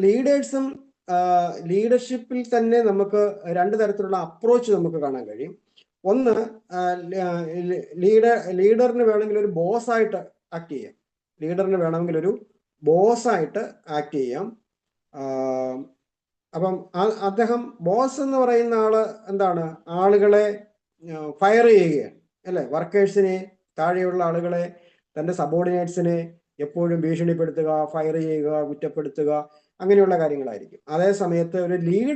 ലീഡർഷിപ്പിൽ തന്നെ നമുക്ക് 2 തരത്തിലുള്ള അപ്രോച്ച് നമുക്ക് കാണാൻ കഴിയും. ഒന്ന്, ലീഡറിന് വേണമെങ്കിൽ ഒരു ബോസ് ആയിട്ട് ആക്ട് ചെയ്യാം. അപ്പം അദ്ദേഹം ബോസ് എന്ന് പറയുന്ന ആള് എന്താണ്, ആളുകളെ ഫയർ ചെയ്യുകയാണ്, അല്ലെ? വർക്കേഴ്സിനെ, താഴെയുള്ള ആളുകളെ, തന്റെ സബോർഡിനേറ്റ്സിനെ എപ്പോഴും ഭീഷണിപ്പെടുത്തുക, ഫയർ ചെയ്യുക, കുറ്റപ്പെടുത്തുക, അങ്ങനെയുള്ള കാര്യങ്ങളായിരിക്കും. അതേ സമയത്ത് ഒരു ലീഡർ